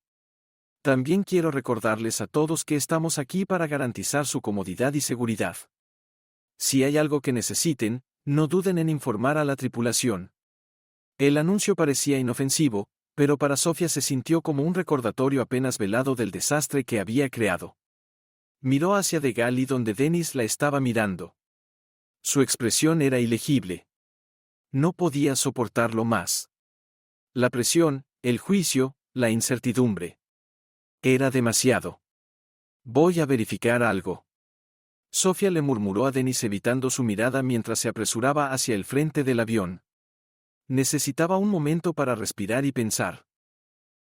También quiero recordarles a todos que estamos aquí para garantizar su comodidad y seguridad. Si hay algo que necesiten, no duden en informar a la tripulación. El anuncio parecía inofensivo, pero para Sofía se sintió como un recordatorio apenas velado del desastre que había creado. Miró hacia De Gali donde Dennis la estaba mirando. Su expresión era ilegible. No podía soportarlo más. La presión, el juicio, la incertidumbre. Era demasiado. Voy a verificar algo. Sofía le murmuró a Dennis evitando su mirada mientras se apresuraba hacia el frente del avión. Necesitaba un momento para respirar y pensar.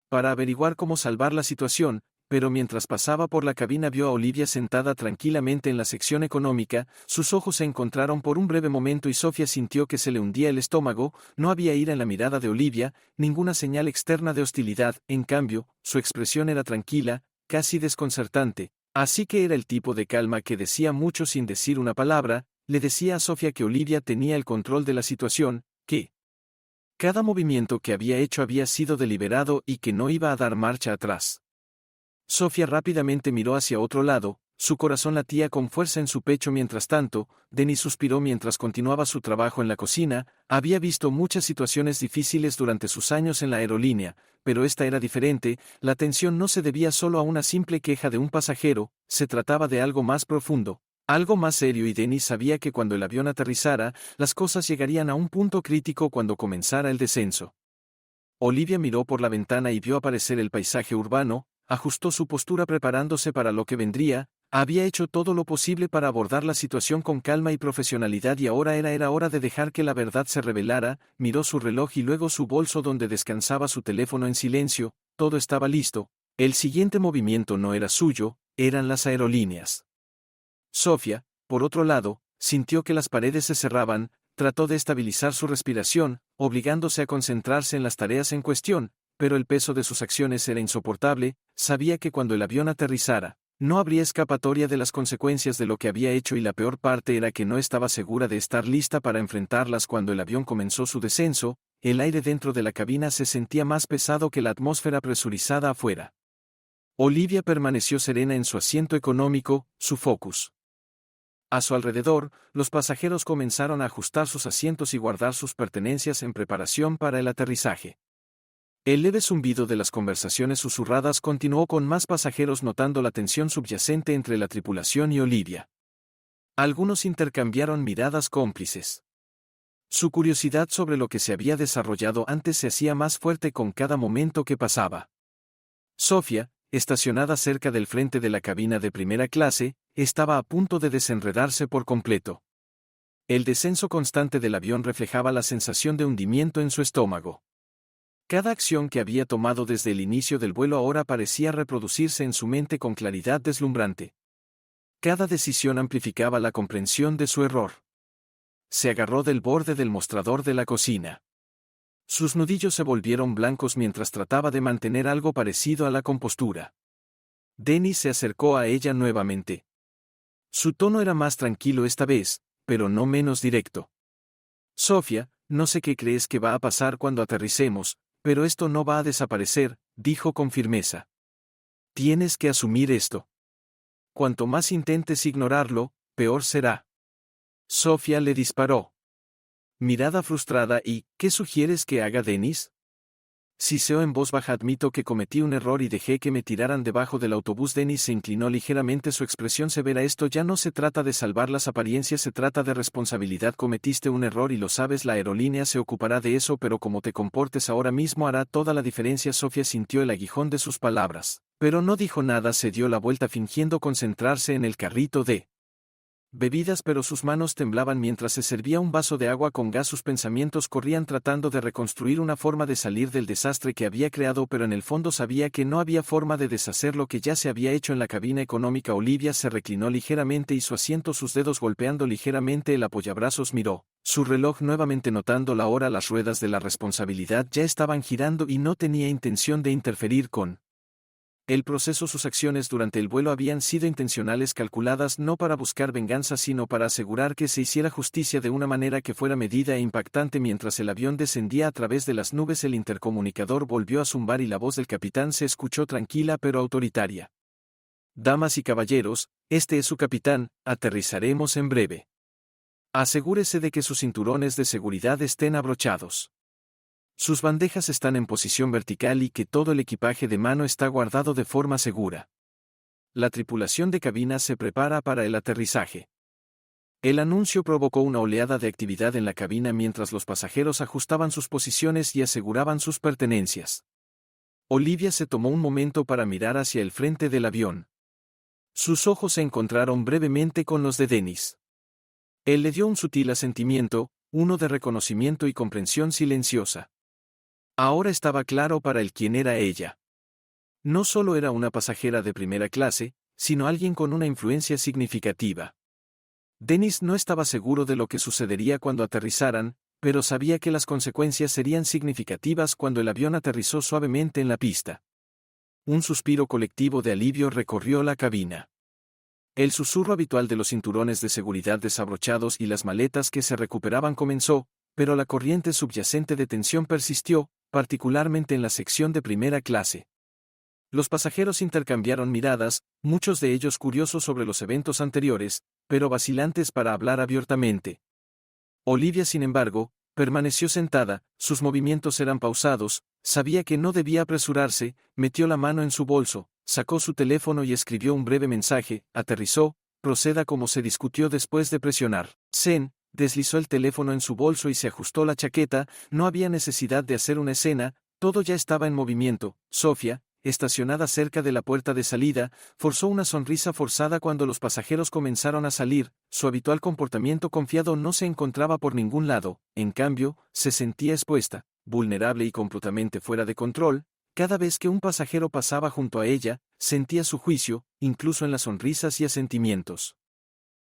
Para averiguar cómo salvar la situación, pero mientras pasaba por la cabina vio a Olivia sentada tranquilamente en la sección económica, sus ojos se encontraron por un breve momento y Sofía sintió que se le hundía el estómago. No había ira en la mirada de Olivia, ninguna señal externa de hostilidad, en cambio, su expresión era tranquila, casi desconcertante, así que era el tipo de calma que decía mucho sin decir una palabra. Le decía a Sofía que Olivia tenía el control de la situación, que cada movimiento que había hecho había sido deliberado y que no iba a dar marcha atrás. Sofía rápidamente miró hacia otro lado, su corazón latía con fuerza en su pecho. Mientras tanto, Dennis suspiró mientras continuaba su trabajo en la cocina. Había visto muchas situaciones difíciles durante sus años en la aerolínea, pero esta era diferente. La tensión no se debía solo a una simple queja de un pasajero, se trataba de algo más profundo, algo más serio, y Dennis sabía que cuando el avión aterrizara, las cosas llegarían a un punto crítico cuando comenzara el descenso. Olivia miró por la ventana y vio aparecer el paisaje urbano. Ajustó su postura preparándose para lo que vendría. Había hecho todo lo posible para abordar la situación con calma y profesionalidad y ahora era hora de dejar que la verdad se revelara. Miró su reloj y luego su bolso donde descansaba su teléfono en silencio. Todo estaba listo. El siguiente movimiento no era suyo, eran las aerolíneas. Sofía, por otro lado, sintió que las paredes se cerraban. Trató de estabilizar su respiración, obligándose a concentrarse en las tareas en cuestión, pero el peso de sus acciones era insoportable. Sabía que cuando el avión aterrizara, no habría escapatoria de las consecuencias de lo que había hecho y la peor parte era que no estaba segura de estar lista para enfrentarlas. Cuando el avión comenzó su descenso, el aire dentro de la cabina se sentía más pesado que la atmósfera presurizada afuera. Olivia permaneció serena en su asiento económico, su focus. A su alrededor, los pasajeros comenzaron a ajustar sus asientos y guardar sus pertenencias en preparación para el aterrizaje. El leve zumbido de las conversaciones susurradas continuó con más pasajeros notando la tensión subyacente entre la tripulación y Olivia. Algunos intercambiaron miradas cómplices. Su curiosidad sobre lo que se había desarrollado antes se hacía más fuerte con cada momento que pasaba. Sofía, estacionada cerca del frente de la cabina de primera clase, estaba a punto de desenredarse por completo. El descenso constante del avión reflejaba la sensación de hundimiento en su estómago. Cada acción que había tomado desde el inicio del vuelo ahora parecía reproducirse en su mente con claridad deslumbrante. Cada decisión amplificaba la comprensión de su error. Se agarró del borde del mostrador de la cocina. Sus nudillos se volvieron blancos mientras trataba de mantener algo parecido a la compostura. Dennis se acercó a ella nuevamente. Su tono era más tranquilo esta vez, pero no menos directo. Sofía, no sé qué crees que va a pasar cuando aterricemos, pero esto no va a desaparecer, dijo con firmeza. Tienes que asumir esto. Cuanto más intentes ignorarlo, peor será. Sofía le disparó. Mirada frustrada y, ¿qué sugieres que haga, Dennis? Siseó en voz baja. Admito que cometí un error y dejé que me tiraran debajo del autobús. Dennis se inclinó ligeramente, su expresión severa. Esto ya no se trata de salvar las apariencias, se trata de responsabilidad. Cometiste un error y lo sabes, la aerolínea se ocupará de eso, pero como te comportes ahora mismo hará toda la diferencia. Sofía sintió el aguijón de sus palabras, pero no dijo nada. Se dio la vuelta fingiendo concentrarse en el carrito de bebidas, pero sus manos temblaban mientras se servía un vaso de agua con gas. Sus pensamientos corrían tratando de reconstruir una forma de salir del desastre que había creado, pero en el fondo sabía que no había forma de deshacer lo que ya se había hecho en la cabina económica. Olivia se reclinó ligeramente y su asiento, sus dedos golpeando ligeramente el apoyabrazos, miró su reloj nuevamente notando la hora. Las ruedas de la responsabilidad ya estaban girando y no tenía intención de interferir con el proceso. Sus acciones durante el vuelo habían sido intencionales, calculadas no para buscar venganza sino para asegurar que se hiciera justicia de una manera que fuera medida e impactante. Mientras el avión descendía a través de las nubes, el intercomunicador volvió a zumbar y la voz del capitán se escuchó tranquila pero autoritaria. Damas y caballeros, este es su capitán, aterrizaremos en breve. Asegúrese de que sus cinturones de seguridad estén abrochados. Sus bandejas están en posición vertical y que todo el equipaje de mano está guardado de forma segura. La tripulación de cabina se prepara para el aterrizaje. El anuncio provocó una oleada de actividad en la cabina mientras los pasajeros ajustaban sus posiciones y aseguraban sus pertenencias. Olivia se tomó un momento para mirar hacia el frente del avión. Sus ojos se encontraron brevemente con los de Dennis. Él le dio un sutil asentimiento, uno de reconocimiento y comprensión silenciosa. Ahora estaba claro para él quién era ella. No solo era una pasajera de primera clase, sino alguien con una influencia significativa. Dennis no estaba seguro de lo que sucedería cuando aterrizaran, pero sabía que las consecuencias serían significativas cuando el avión aterrizó suavemente en la pista. Un suspiro colectivo de alivio recorrió la cabina. El susurro habitual de los cinturones de seguridad desabrochados y las maletas que se recuperaban comenzó, pero la corriente subyacente de tensión persistió, particularmente en la sección de primera clase. Los pasajeros intercambiaron miradas, muchos de ellos curiosos sobre los eventos anteriores, pero vacilantes para hablar abiertamente. Olivia, sin embargo, permaneció sentada, sus movimientos eran pausados, sabía que no debía apresurarse, metió la mano en su bolso, sacó su teléfono y escribió un breve mensaje. Aterrizó, proceda como se discutió después de presionar send. Deslizó el teléfono en su bolso y se ajustó la chaqueta. No había necesidad de hacer una escena, todo ya estaba en movimiento. Sofía, estacionada cerca de la puerta de salida, forzó una sonrisa forzada cuando los pasajeros comenzaron a salir. Su habitual comportamiento confiado no se encontraba por ningún lado, en cambio, se sentía expuesta, vulnerable y completamente fuera de control. Cada vez que un pasajero pasaba junto a ella, sentía su juicio, incluso en las sonrisas y asentimientos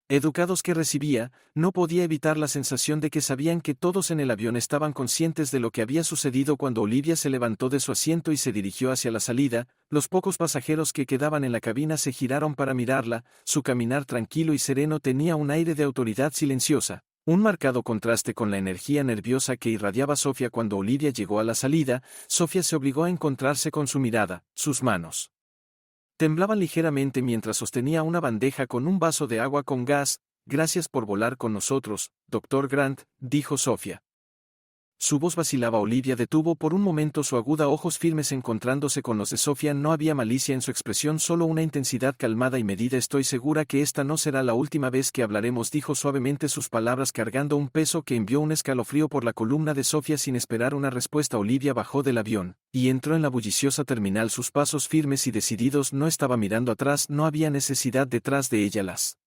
educados que recibía. No podía evitar la sensación de que sabían que todos en el avión estaban conscientes de lo que había sucedido. Cuando Olivia se levantó de su asiento y se dirigió hacia la salida, los pocos pasajeros que quedaban en la cabina se giraron para mirarla. Su caminar tranquilo y sereno tenía un aire de autoridad silenciosa, un marcado contraste con la energía nerviosa que irradiaba Sofía. Cuando Olivia llegó a la salida, Sofía se obligó a encontrarse con su mirada. Sus manos temblaban ligeramente mientras sostenía una bandeja con un vaso de agua con gas. Gracias por volar con nosotros, Dr. Grant, dijo Sofía. Su voz vacilaba. Olivia detuvo por un momento su aguda, ojos firmes encontrándose con los de Sofía. No había malicia en su expresión, solo una intensidad calmada y medida. Estoy segura que esta no será la última vez que hablaremos, dijo suavemente, sus palabras cargando un peso que envió un escalofrío por la columna de Sofía. Sin esperar una respuesta, Olivia bajó del avión y entró en la bulliciosa terminal, sus pasos firmes y decididos. No estaba mirando atrás, no había necesidad. Detrás de ella las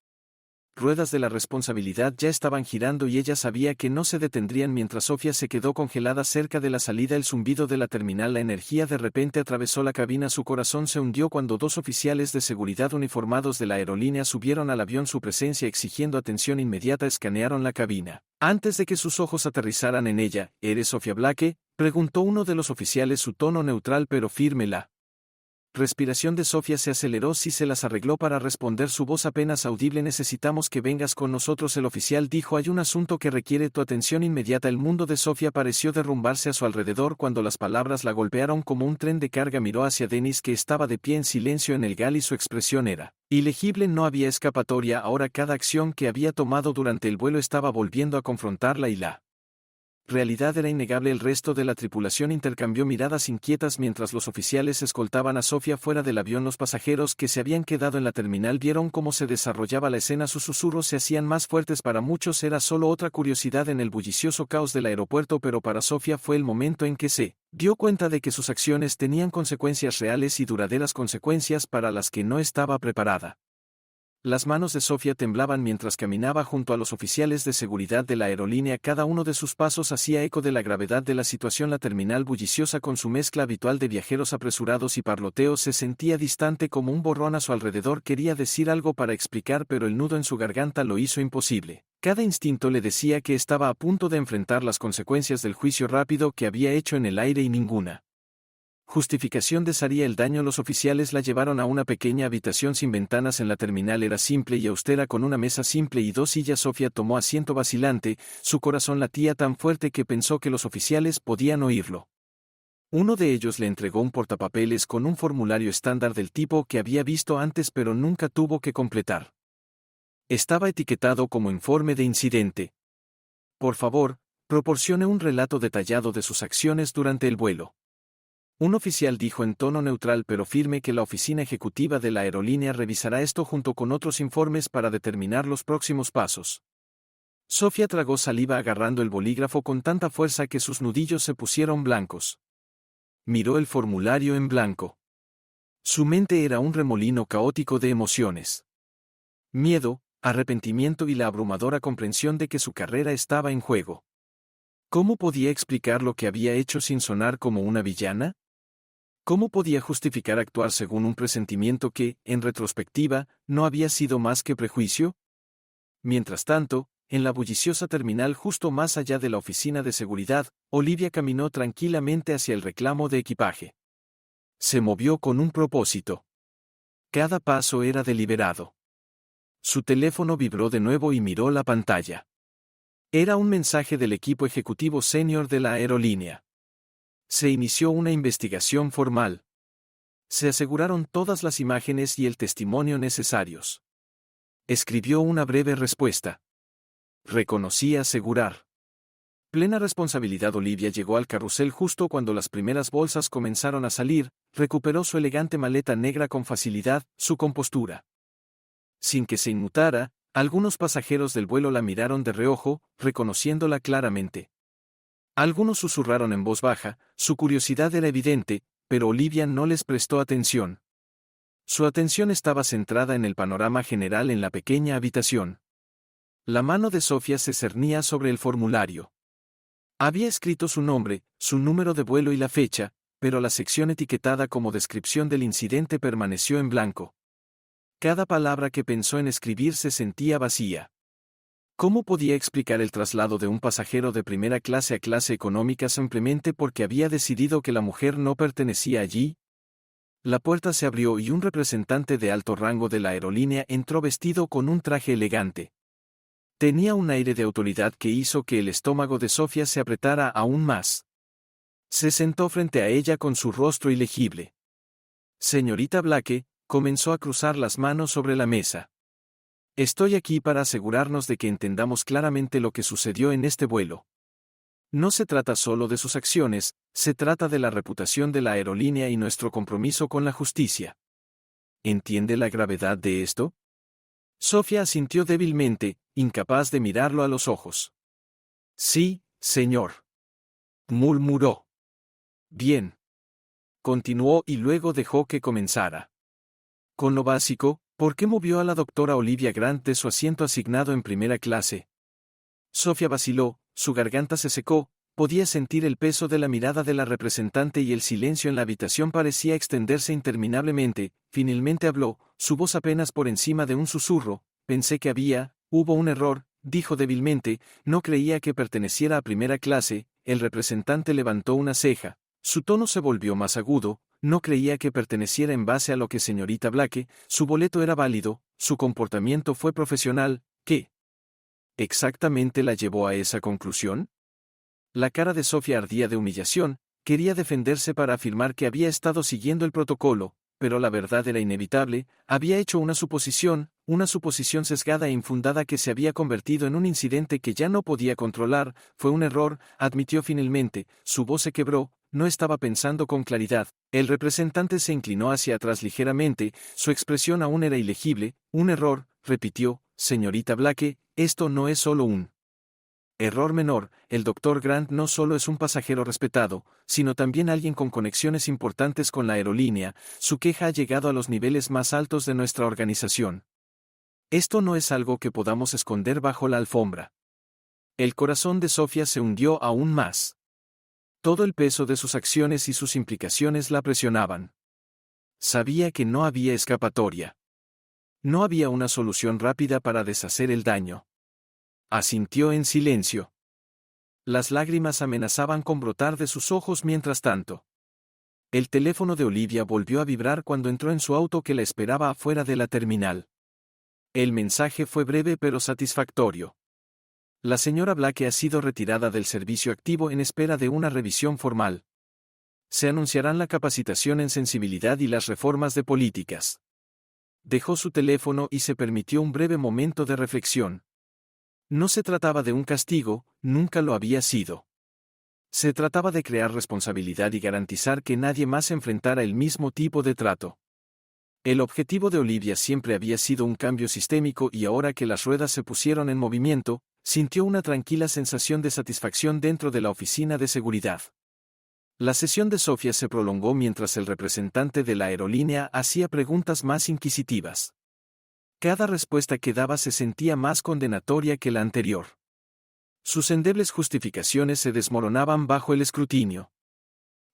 ruedas de la responsabilidad ya estaban girando y ella sabía que no se detendrían. Mientras Sofía se quedó congelada cerca de la salida, el zumbido de la terminal, la energía de repente atravesó la cabina. Su corazón se hundió cuando dos oficiales de seguridad uniformados de la aerolínea subieron al avión. Su presencia exigiendo atención inmediata. Escanearon la cabina antes de que sus ojos aterrizaran en ella. ¿Eres Sofía Blake?, preguntó uno de los oficiales, su tono neutral pero firme. La respiración de Sofía se aceleró. Sí, se las arregló para responder, su voz apenas audible. Necesitamos que vengas con nosotros, el oficial dijo. Hay un asunto que requiere tu atención inmediata. El mundo de Sofía pareció derrumbarse a su alrededor cuando las palabras la golpearon como un tren de carga. Miró hacia Dennis, que estaba de pie en silencio en el gal, y su expresión era ilegible. No había escapatoria ahora. Cada acción que había tomado durante el vuelo estaba volviendo a confrontarla y la realidad era innegable. El resto de la tripulación intercambió miradas inquietas mientras los oficiales escoltaban a Sofía fuera del avión. Los pasajeros que se habían quedado en la terminal vieron cómo se desarrollaba la escena. Sus susurros se hacían más fuertes. Para muchos era solo otra curiosidad en el bullicioso caos del aeropuerto, pero para Sofía fue el momento en que se dio cuenta de que sus acciones tenían consecuencias reales y duraderas, consecuencias para las que no estaba preparada. Las manos de Sofía temblaban mientras caminaba junto a los oficiales de seguridad de la aerolínea. Cada uno de sus pasos hacía eco de la gravedad de la situación. La terminal bulliciosa, con su mezcla habitual de viajeros apresurados y parloteos, se sentía distante como un borrón a su alrededor. Quería decir algo para explicar, pero el nudo en su garganta lo hizo imposible. Cada instinto le decía que estaba a punto de enfrentar las consecuencias del juicio rápido que había hecho en el aire, y ninguna justificación desharía el daño. Los oficiales la llevaron a una pequeña habitación sin ventanas en la terminal. Era simple y austera, con una mesa simple y dos sillas. Sofía tomó asiento vacilante, su corazón latía tan fuerte que pensó que los oficiales podían oírlo. Uno de ellos le entregó un portapapeles con un formulario estándar del tipo que había visto antes pero nunca tuvo que completar. Estaba etiquetado como informe de incidente. Por favor, proporcione un relato detallado de sus acciones durante el vuelo. Un oficial dijo en tono neutral pero firme que la oficina ejecutiva de la aerolínea revisará esto junto con otros informes para determinar los próximos pasos. Sofía tragó saliva agarrando el bolígrafo con tanta fuerza que sus nudillos se pusieron blancos. Miró el formulario en blanco. Su mente era un remolino caótico de emociones. Miedo, arrepentimiento y la abrumadora comprensión de que su carrera estaba en juego. ¿Cómo podía explicar lo que había hecho sin sonar como una villana? ¿Cómo podía justificar actuar según un presentimiento que, en retrospectiva, no había sido más que prejuicio? Mientras tanto, en la bulliciosa terminal justo más allá de la oficina de seguridad, Olivia caminó tranquilamente hacia el reclamo de equipaje. Se movió con un propósito. Cada paso era deliberado. Su teléfono vibró de nuevo y miró la pantalla. Era un mensaje del equipo ejecutivo senior de la aerolínea. Se inició una investigación formal. Se aseguraron todas las imágenes y el testimonio necesarios. Escribió una breve respuesta. Reconocí asegurar. Plena responsabilidad. Olivia llegó al carrusel justo cuando las primeras bolsas comenzaron a salir. Recuperó su elegante maleta negra con facilidad, su compostura. Sin que se inmutara, algunos pasajeros del vuelo la miraron de reojo, reconociéndola claramente. Algunos susurraron en voz baja, su curiosidad era evidente, pero Olivia no les prestó atención. Su atención estaba centrada en el panorama general en la pequeña habitación. La mano de Sofía se cernía sobre el formulario. Había escrito su nombre, su número de vuelo y la fecha, pero la sección etiquetada como descripción del incidente permaneció en blanco. Cada palabra que pensó en escribir se sentía vacía. ¿Cómo podía explicar el traslado de un pasajero de primera clase a clase económica simplemente porque había decidido que la mujer no pertenecía allí? La puerta se abrió y un representante de alto rango de la aerolínea entró vestido con un traje elegante. Tenía un aire de autoridad que hizo que el estómago de Sofía se apretara aún más. Se sentó frente a ella con su rostro ilegible. Señorita Blake, comenzó a cruzar las manos sobre la mesa. Estoy aquí para asegurarnos de que entendamos claramente lo que sucedió en este vuelo. No se trata solo de sus acciones, se trata de la reputación de la aerolínea y nuestro compromiso con la justicia. ¿Entiende la gravedad de esto? Sofía asintió débilmente, incapaz de mirarlo a los ojos. Sí, señor. Murmuró. Bien. Continuó y luego dejó que comenzara. Con lo básico, ¿por qué movió a la doctora Olivia Grant de su asiento asignado en primera clase? Sofía vaciló, su garganta se secó, podía sentir el peso de la mirada de la representante y el silencio en la habitación parecía extenderse interminablemente. Finalmente habló, su voz apenas por encima de un susurro. Pensé que hubo un error, dijo débilmente, no creía que perteneciera a primera clase. El representante levantó una ceja, su tono se volvió más agudo. No creía que perteneciera en base a lo que señorita Blake, su boleto era válido, su comportamiento fue profesional. ¿Qué exactamente la llevó a esa conclusión? La cara de Sofía ardía de humillación, quería defenderse para afirmar que había estado siguiendo el protocolo, pero la verdad era inevitable, había hecho una suposición sesgada e infundada que se había convertido en un incidente que ya no podía controlar. Fue un error, admitió finalmente, su voz se quebró, no estaba pensando con claridad. El representante se inclinó hacia atrás ligeramente, su expresión aún era ilegible. Un error, repitió, señorita Blake, esto no es solo un error menor. El Dr. Grant no solo es un pasajero respetado, sino también alguien con conexiones importantes con la aerolínea. Su queja ha llegado a los niveles más altos de nuestra organización. Esto no es algo que podamos esconder bajo la alfombra. El corazón de Sofía se hundió aún más. Todo el peso de sus acciones y sus implicaciones la presionaban. Sabía que no había escapatoria. No había una solución rápida para deshacer el daño. Asintió en silencio. Las lágrimas amenazaban con brotar de sus ojos mientras tanto. El teléfono de Olivia volvió a vibrar cuando entró en su auto que la esperaba afuera de la terminal. El mensaje fue breve pero satisfactorio. La señora Blake ha sido retirada del servicio activo en espera de una revisión formal. Se anunciarán la capacitación en sensibilidad y las reformas de políticas. Dejó su teléfono y se permitió un breve momento de reflexión. No se trataba de un castigo, nunca lo había sido. Se trataba de crear responsabilidad y garantizar que nadie más enfrentara el mismo tipo de trato. El objetivo de Olivia siempre había sido un cambio sistémico y ahora que las ruedas se pusieron en movimiento, sintió una tranquila sensación de satisfacción dentro de la oficina de seguridad. La sesión de Sofía se prolongó mientras el representante de la aerolínea hacía preguntas más inquisitivas. Cada respuesta que daba se sentía más condenatoria que la anterior. Sus endebles justificaciones se desmoronaban bajo el escrutinio.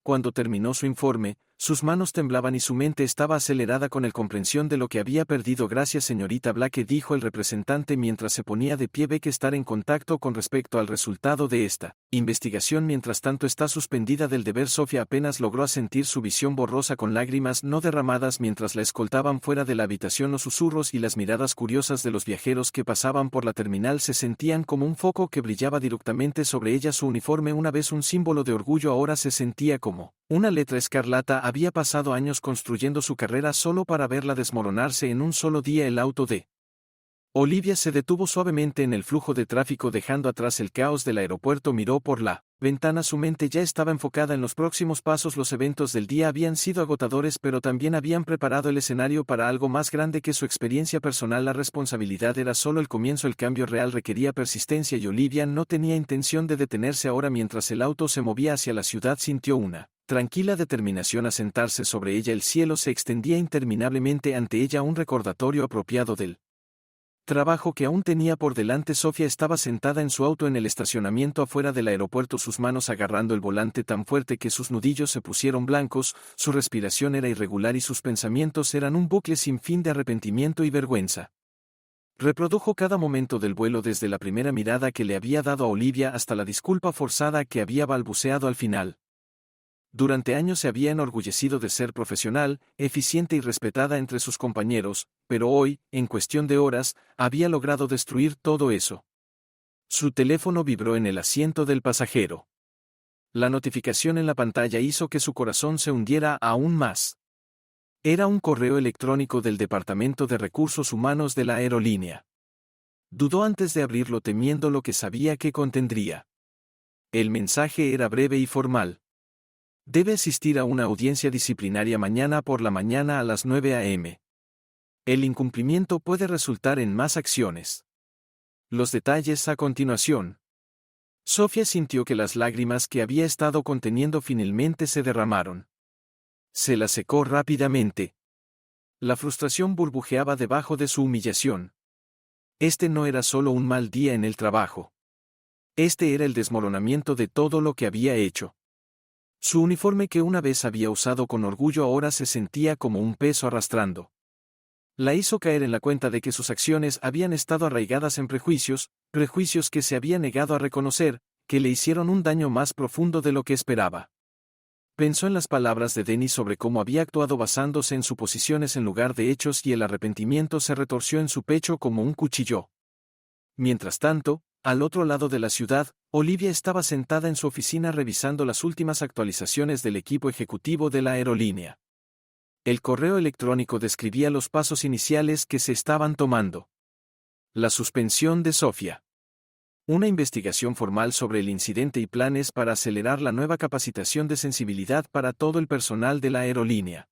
Cuando terminó su informe, sus manos temblaban y su mente estaba acelerada con la comprensión de lo que había perdido. Gracias, señorita Blake, dijo el representante mientras se ponía de pie. Ve que estar en contacto con respecto al resultado de esta investigación mientras tanto está suspendida del deber. Sofía apenas logró sentir su visión borrosa con lágrimas no derramadas mientras la escoltaban fuera de la habitación. Los susurros y las miradas curiosas de los viajeros que pasaban por la terminal se sentían como un foco que brillaba directamente sobre ella. Su uniforme, una vez un símbolo de orgullo, ahora se sentía como una letra escarlata. Había pasado años construyendo su carrera solo para verla desmoronarse en un solo día. El auto de Olivia se detuvo suavemente en el flujo de tráfico dejando atrás el caos del aeropuerto. Miró por la ventana, su mente ya estaba enfocada en los próximos pasos. Los eventos del día habían sido agotadores, pero también habían preparado el escenario para algo más grande que su experiencia personal. La responsabilidad era solo el comienzo. El cambio real requería persistencia y Olivia no tenía intención de detenerse ahora. Mientras el auto se movía hacia la ciudad, sintió una tranquila determinación a sentarse sobre ella. El cielo se extendía interminablemente ante ella, un recordatorio apropiado del trabajo que aún tenía por delante. Sofía estaba sentada en su auto en el estacionamiento afuera del aeropuerto, sus manos agarrando el volante tan fuerte que sus nudillos se pusieron blancos, su respiración era irregular y sus pensamientos eran un bucle sin fin de arrepentimiento y vergüenza. Reprodujo cada momento del vuelo, desde la primera mirada que le había dado a Olivia hasta la disculpa forzada que había balbuceado al final. Durante años se había enorgullecido de ser profesional, eficiente y respetada entre sus compañeros, pero hoy, en cuestión de horas, había logrado destruir todo eso. Su teléfono vibró en el asiento del pasajero. La notificación en la pantalla hizo que su corazón se hundiera aún más. Era un correo electrónico del Departamento de Recursos Humanos de la aerolínea. Dudó antes de abrirlo, temiendo lo que sabía que contendría. El mensaje era breve y formal. Debe asistir a una audiencia disciplinaria mañana por la mañana a las 9 a.m. El incumplimiento puede resultar en más acciones. Los detalles a continuación. Sofía sintió que las lágrimas que había estado conteniendo finalmente se derramaron. Se las secó rápidamente. La frustración burbujeaba debajo de su humillación. Este no era solo un mal día en el trabajo. Este era el desmoronamiento de todo lo que había hecho. Su uniforme, que una vez había usado con orgullo, ahora se sentía como un peso arrastrando. La hizo caer en la cuenta de que sus acciones habían estado arraigadas en prejuicios que se había negado a reconocer, que le hicieron un daño más profundo de lo que esperaba. Pensó en las palabras de Dennis sobre cómo había actuado basándose en suposiciones en lugar de hechos, y el arrepentimiento se retorció en su pecho como un cuchillo. Mientras tanto, al otro lado de la ciudad, Olivia estaba sentada en su oficina revisando las últimas actualizaciones del equipo ejecutivo de la aerolínea. El correo electrónico describía los pasos iniciales que se estaban tomando. La suspensión de Sofía. Una investigación formal sobre el incidente y planes para acelerar la nueva capacitación de sensibilidad para todo el personal de la aerolínea.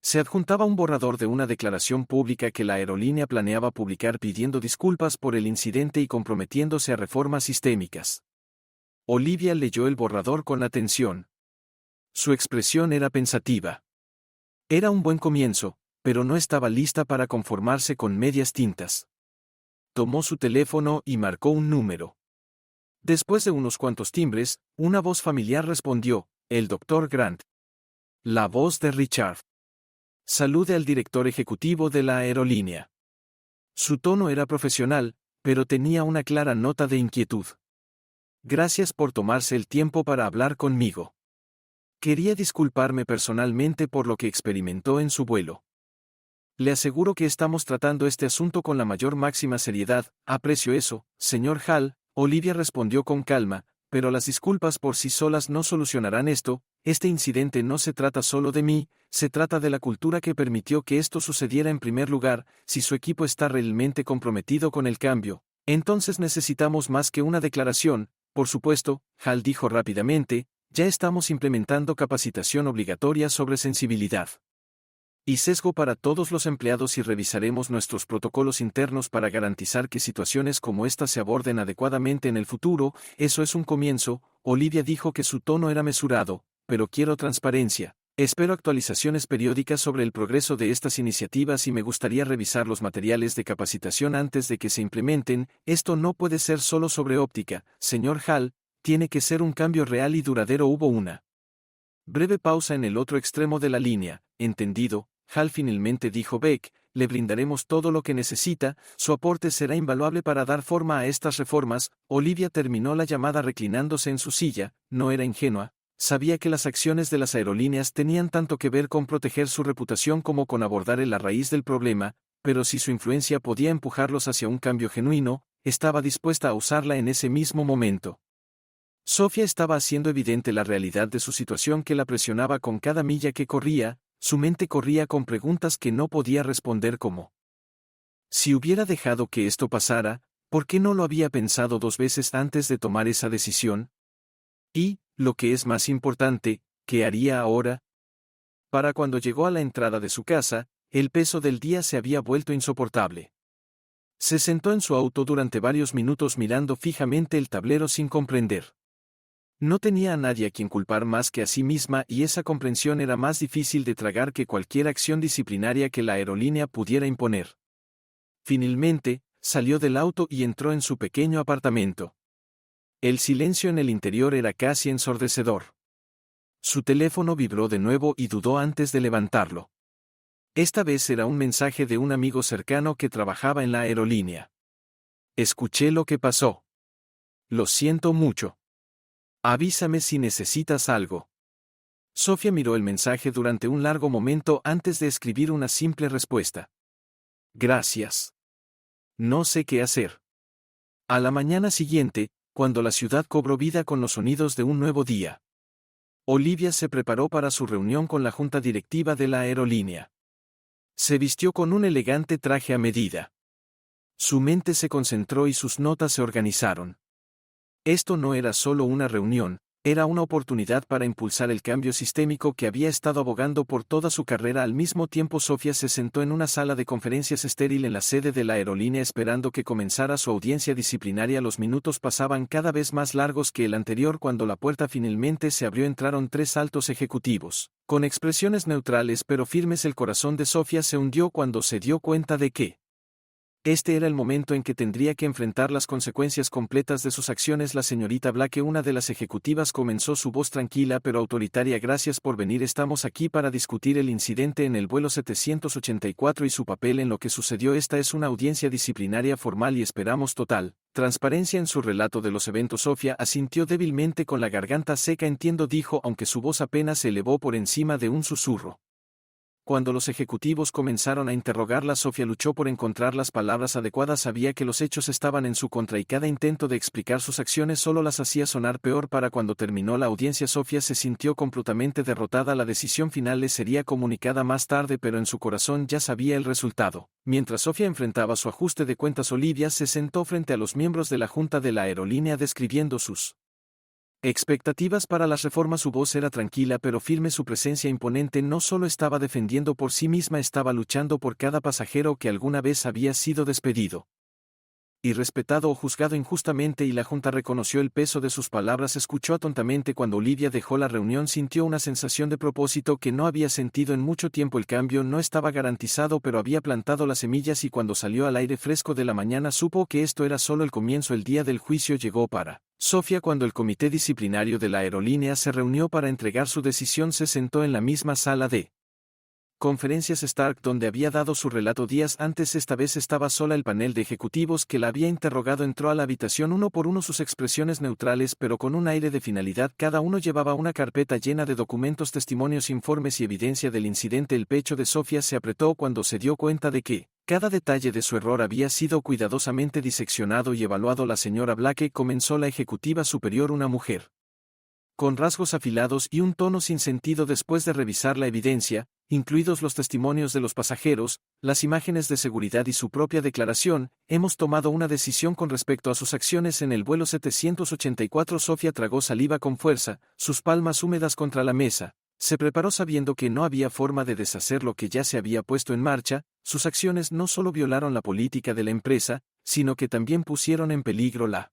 Se adjuntaba un borrador de una declaración pública que la aerolínea planeaba publicar pidiendo disculpas por el incidente y comprometiéndose a reformas sistémicas. Olivia leyó el borrador con atención. Su expresión era pensativa. Era un buen comienzo, pero no estaba lista para conformarse con medias tintas. Tomó su teléfono y marcó un número. Después de unos cuantos timbres, una voz familiar respondió, el Dr. Grant. La voz de Richard. Salude al director ejecutivo de la aerolínea. Su tono era profesional, pero tenía una clara nota de inquietud. Gracias por tomarse el tiempo para hablar conmigo. Quería disculparme personalmente por lo que experimentó en su vuelo. Le aseguro que estamos tratando este asunto con la máxima seriedad, aprecio eso, señor Hall, Olivia respondió con calma, pero las disculpas por sí solas no solucionarán esto, este incidente no se trata solo de mí, se trata de la cultura que permitió que esto sucediera en primer lugar, si su equipo está realmente comprometido con el cambio, entonces necesitamos más que una declaración, por supuesto, Hall dijo rápidamente, ya estamos implementando capacitación obligatoria sobre sensibilidad y sesgo para todos los empleados y revisaremos nuestros protocolos internos para garantizar que situaciones como esta se aborden adecuadamente en el futuro, eso es un comienzo, Olivia dijo que su tono era mesurado, pero quiero transparencia, espero actualizaciones periódicas sobre el progreso de estas iniciativas y me gustaría revisar los materiales de capacitación antes de que se implementen, esto no puede ser solo sobre óptica, señor Hall, tiene que ser un cambio real y duradero. Hubo una breve pausa en el otro extremo de la línea, entendido, Hall finalmente dijo Beck, le brindaremos todo lo que necesita, su aporte será invaluable para dar forma a estas reformas. Olivia terminó la llamada reclinándose en su silla, no era ingenua, sabía que las acciones de las aerolíneas tenían tanto que ver con proteger su reputación como con abordar la raíz del problema, pero si su influencia podía empujarlos hacia un cambio genuino, estaba dispuesta a usarla en ese mismo momento. Sofía estaba haciendo evidente la realidad de su situación que la presionaba con cada milla que corría, su mente corría con preguntas que no podía responder como: si hubiera dejado que esto pasara, ¿por qué no lo había pensado 2 veces antes de tomar esa decisión? Y, lo que es más importante, ¿qué haría ahora? Para cuando llegó a la entrada de su casa, el peso del día se había vuelto insoportable. Se sentó en su auto durante varios minutos mirando fijamente el tablero sin comprender. No tenía a nadie a quien culpar más que a sí misma y esa comprensión era más difícil de tragar que cualquier acción disciplinaria que la aerolínea pudiera imponer. Finalmente, salió del auto y entró en su pequeño apartamento. El silencio en el interior era casi ensordecedor. Su teléfono vibró de nuevo y dudó antes de levantarlo. Esta vez era un mensaje de un amigo cercano que trabajaba en la aerolínea. Escuché lo que pasó. Lo siento mucho. Avísame si necesitas algo. Sofía miró el mensaje durante un largo momento antes de escribir una simple respuesta. Gracias. No sé qué hacer. A la mañana siguiente, cuando la ciudad cobró vida con los sonidos de un nuevo día, Olivia se preparó para su reunión con la junta directiva de la aerolínea. Se vistió con un elegante traje a medida. Su mente se concentró y sus notas se organizaron. Esto no era solo una reunión, era una oportunidad para impulsar el cambio sistémico que había estado abogando por toda su carrera. Al mismo tiempo, Sofía se sentó en una sala de conferencias estéril en la sede de la aerolínea esperando que comenzara su audiencia disciplinaria. Los minutos pasaban cada vez más largos que el anterior. Cuando la puerta finalmente se abrió, entraron 3 altos ejecutivos. Con expresiones neutrales pero firmes, el corazón de Sofía se hundió cuando se dio cuenta de que este era el momento en que tendría que enfrentar las consecuencias completas de sus acciones. La señorita Blake, una de las ejecutivas, comenzó su voz tranquila pero autoritaria. Gracias por venir. Estamos aquí para discutir el incidente en el vuelo 784 y su papel en lo que sucedió. Esta es una audiencia disciplinaria formal y esperamos total transparencia en su relato de los eventos. Sofía asintió débilmente con la garganta seca. Entiendo, dijo, aunque su voz apenas se elevó por encima de un susurro. Cuando los ejecutivos comenzaron a interrogarla, Sofía luchó por encontrar las palabras adecuadas. Sabía que los hechos estaban en su contra y cada intento de explicar sus acciones solo las hacía sonar peor. Para cuando terminó la audiencia, Sofía se sintió completamente derrotada. La decisión final le sería comunicada más tarde, pero en su corazón ya sabía el resultado. Mientras Sofía enfrentaba su ajuste de cuentas, Olivia se sentó frente a los miembros de la junta de la aerolínea describiendo sus expectativas para las reformas. Su voz era tranquila pero firme, su presencia imponente. No solo estaba defendiendo por sí misma, estaba luchando por cada pasajero que alguna vez había sido despedido. irrespetado o juzgado injustamente, y la junta reconoció el peso de sus palabras. Escuchó atentamente. Cuando Olivia dejó la reunión, sintió una sensación de propósito que no había sentido en mucho tiempo. El cambio no estaba garantizado, pero había plantado las semillas, y cuando salió al aire fresco de la mañana supo que esto era solo el comienzo. El día del juicio llegó para Sofía. Cuando el comité disciplinario de la aerolínea se reunió para entregar su decisión, se sentó en la misma sala de conferencias Stark donde había dado su relato días antes. Esta vez estaba sola. El panel de ejecutivos que la había interrogado entró a la habitación uno por uno, sus expresiones neutrales pero con un aire de finalidad. Cada uno llevaba una carpeta llena de documentos, testimonios, informes y evidencia del incidente. El pecho de Sofía se apretó cuando se dio cuenta de que cada detalle de su error había sido cuidadosamente diseccionado y evaluado. La señora Blake, comenzó la ejecutiva superior, una mujer con rasgos afilados y un tono sin sentido. Después de revisar la evidencia, incluidos los testimonios de los pasajeros, las imágenes de seguridad y su propia declaración, hemos tomado una decisión con respecto a sus acciones en el vuelo 784. Sofía tragó saliva con fuerza, sus palmas húmedas contra la mesa. Se preparó sabiendo que no había forma de deshacer lo que ya se había puesto en marcha. Sus acciones no solo violaron la política de la empresa, sino que también pusieron en peligro la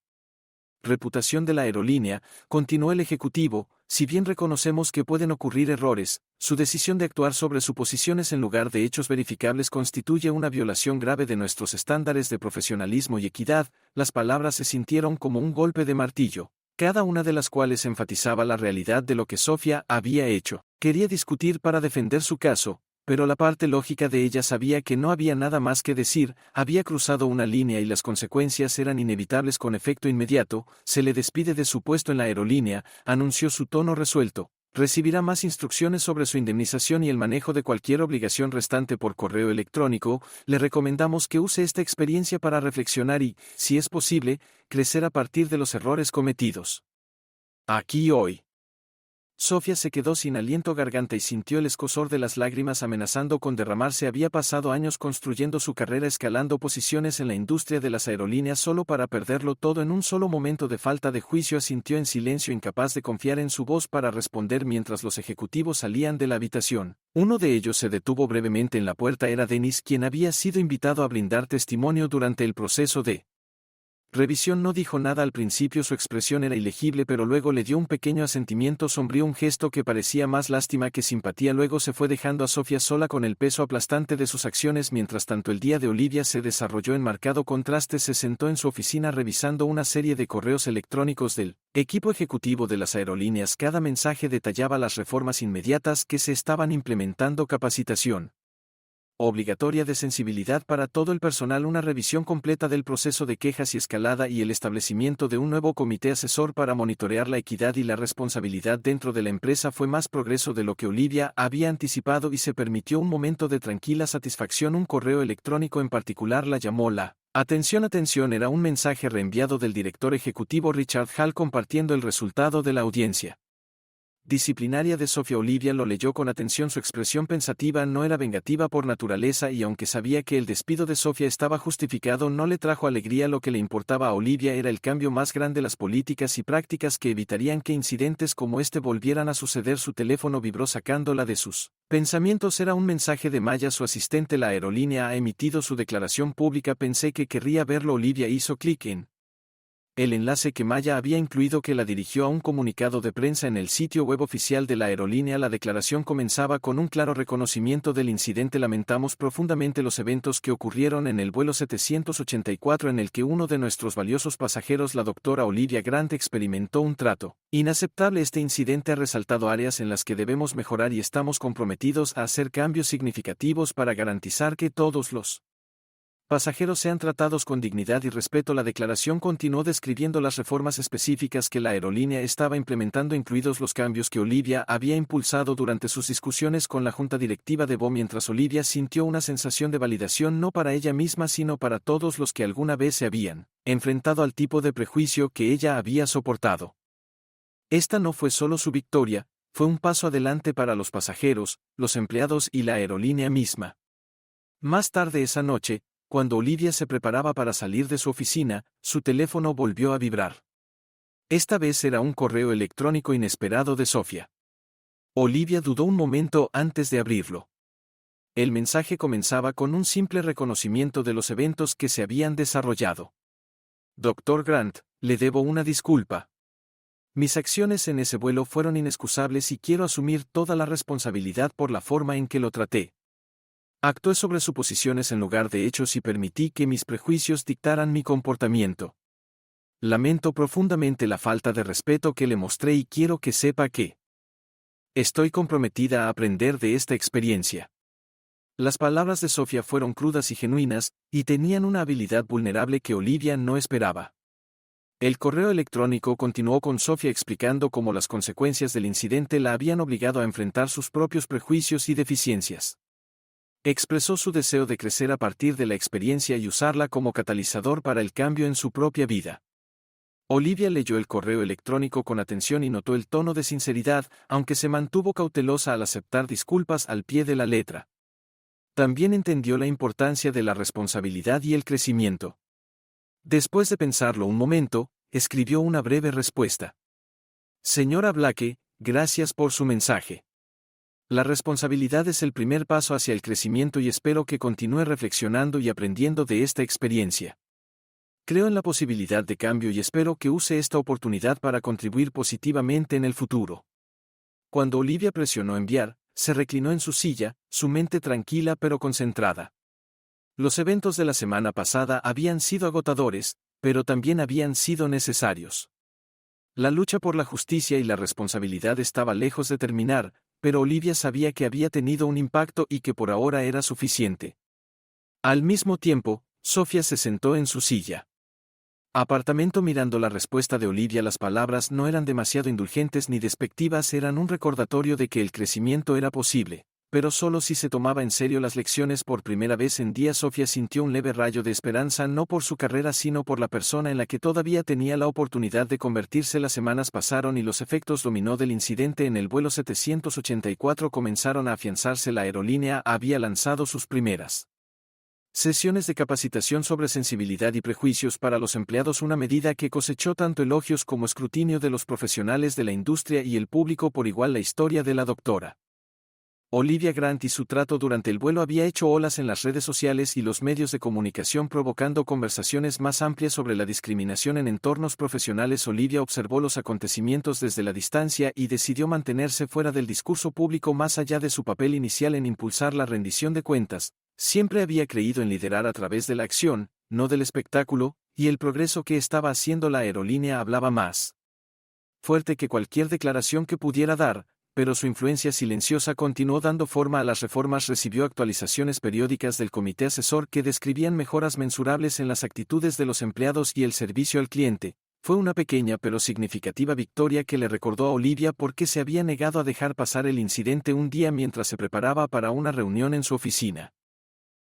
reputación de la aerolínea. Continuó el ejecutivo. Si bien reconocemos que pueden ocurrir errores, su decisión de actuar sobre suposiciones en lugar de hechos verificables constituye una violación grave de nuestros estándares de profesionalismo y equidad. Las palabras se sintieron como un golpe de martillo, cada una de las cuales enfatizaba la realidad de lo que Sofía había hecho. Quería discutir para defender su caso, pero la parte lógica de ella sabía que no había nada más que decir. Había cruzado una línea y las consecuencias eran inevitables. Con efecto inmediato, se le despide de su puesto en la aerolínea, anunció su tono resuelto. Recibirá más instrucciones sobre su indemnización y el manejo de cualquier obligación restante por correo electrónico. Le recomendamos que use esta experiencia para reflexionar y, si es posible, crecer a partir de los errores cometidos. Aquí hoy. Sofía se quedó sin aliento garganta y sintió el escozor de las lágrimas amenazando con derramarse. Había pasado años construyendo su carrera, escalando posiciones en la industria de las aerolíneas, solo para perderlo todo en un solo momento de falta de juicio. Asintió en silencio, incapaz de confiar en su voz para responder mientras los ejecutivos salían de la habitación. Uno de ellos se detuvo brevemente en la puerta. Era Dennis, quien había sido invitado a brindar testimonio durante el proceso de revisión. No dijo nada al principio, su expresión era ilegible, pero luego le dio un pequeño asentimiento sombrío, un gesto que parecía más lástima que simpatía. Luego se fue, dejando a Sofía sola con el peso aplastante de sus acciones. Mientras tanto, el día de Olivia se desarrolló en marcado contraste. Se sentó en su oficina revisando una serie de correos electrónicos del equipo ejecutivo de las aerolíneas. Cada mensaje detallaba las reformas inmediatas que se estaban implementando: capacitación obligatoria de sensibilidad para todo el personal, una revisión completa del proceso de quejas y escalada, y el establecimiento de un nuevo comité asesor para monitorear la equidad y la responsabilidad dentro de la empresa. Fue más progreso de lo que Olivia había anticipado y se permitió un momento de tranquila satisfacción. Un correo electrónico en particular la llamó la atención. Era un mensaje reenviado del director ejecutivo Richard Hall compartiendo el resultado de la audiencia disciplinaria de Sofía. Olivia lo leyó con atención. Su expresión pensativa no era vengativa por naturaleza, y aunque sabía que el despido de Sofía estaba justificado, no le trajo alegría. Lo que le importaba a Olivia era el cambio más grande, las políticas y prácticas que evitarían que incidentes como este volvieran a suceder. Su teléfono vibró sacándola de sus pensamientos. Era un mensaje de Maya, su asistente. La aerolínea ha emitido su declaración pública. Pensé que querría verlo. Olivia hizo clic en el enlace que Maya había incluido, que la dirigió a un comunicado de prensa en el sitio web oficial de la aerolínea. La declaración comenzaba con un claro reconocimiento del incidente. Lamentamos profundamente los eventos que ocurrieron en el vuelo 784 en el que uno de nuestros valiosos pasajeros, la doctora Olivia Grant, experimentó un trato inaceptable. Este incidente ha resaltado áreas en las que debemos mejorar y estamos comprometidos a hacer cambios significativos para garantizar que todos los pasajeros sean tratados con dignidad y respeto. La declaración continuó describiendo las reformas específicas que la aerolínea estaba implementando, incluidos los cambios que Olivia había impulsado durante sus discusiones con la junta directiva de BO. Mientras Olivia sintió una sensación de validación, no para ella misma sino para todos los que alguna vez se habían enfrentado al tipo de prejuicio que ella había soportado. Esta no fue solo su victoria, fue un paso adelante para los pasajeros, los empleados y la aerolínea misma. Más tarde esa noche, cuando Olivia se preparaba para salir de su oficina, su teléfono volvió a vibrar. Esta vez era un correo electrónico inesperado de Sofía. Olivia dudó un momento antes de abrirlo. El mensaje comenzaba con un simple reconocimiento de los eventos que se habían desarrollado. Doctor Grant, le debo una disculpa. Mis acciones en ese vuelo fueron inexcusables y quiero asumir toda la responsabilidad por la forma en que lo traté. Actué sobre suposiciones en lugar de hechos y permití que mis prejuicios dictaran mi comportamiento. Lamento profundamente la falta de respeto que le mostré y quiero que sepa que estoy comprometida a aprender de esta experiencia. Las palabras de Sofía fueron crudas y genuinas, y tenían una habilidad vulnerable que Olivia no esperaba. El correo electrónico continuó con Sofía explicando cómo las consecuencias del incidente la habían obligado a enfrentar sus propios prejuicios y deficiencias. Expresó su deseo de crecer a partir de la experiencia y usarla como catalizador para el cambio en su propia vida. Olivia leyó el correo electrónico con atención y notó el tono de sinceridad, aunque se mantuvo cautelosa al aceptar disculpas al pie de la letra. También entendió la importancia de la responsabilidad y el crecimiento. Después de pensarlo un momento, escribió una breve respuesta. Señora Blake, gracias por su mensaje. La responsabilidad es el primer paso hacia el crecimiento y espero que continúe reflexionando y aprendiendo de esta experiencia. Creo en la posibilidad de cambio y espero que use esta oportunidad para contribuir positivamente en el futuro. Cuando Olivia presionó enviar, se reclinó en su silla, su mente tranquila pero concentrada. Los eventos de la semana pasada habían sido agotadores, pero también habían sido necesarios. La lucha por la justicia y la responsabilidad estaba lejos de terminar, pero Olivia sabía que había tenido un impacto y que por ahora era suficiente. Al mismo tiempo, Sofía se sentó en su silla. Apartamento mirando la respuesta de Olivia. Las palabras no eran demasiado indulgentes ni despectivas, eran un recordatorio de que el crecimiento era posible. Pero solo si se tomaba en serio las lecciones. Por primera vez en días Sofía sintió un leve rayo de esperanza, no por su carrera sino por la persona en la que todavía tenía la oportunidad de convertirse. Las semanas pasaron y los efectos dominó del incidente en el vuelo 784 comenzaron a afianzarse. La aerolínea había lanzado sus primeras sesiones de capacitación sobre sensibilidad y prejuicios para los empleados, una medida que cosechó tanto elogios como escrutinio de los profesionales de la industria y el público por igual. La historia de la doctora Olivia Grant y su trato durante el vuelo había hecho olas en las redes sociales y los medios de comunicación, provocando conversaciones más amplias sobre la discriminación en entornos profesionales. Olivia observó los acontecimientos desde la distancia y decidió mantenerse fuera del discurso público. Más allá de su papel inicial en impulsar la rendición de cuentas, siempre había creído en liderar a través de la acción, no del espectáculo, y el progreso que estaba haciendo la aerolínea hablaba más fuerte que cualquier declaración que pudiera dar. Pero su influencia silenciosa continuó dando forma a las reformas. Recibió actualizaciones periódicas del comité asesor que describían mejoras mensurables en las actitudes de los empleados y el servicio al cliente. Fue una pequeña pero significativa victoria que le recordó a Olivia por qué se había negado a dejar pasar el incidente un día mientras se preparaba para una reunión en su oficina.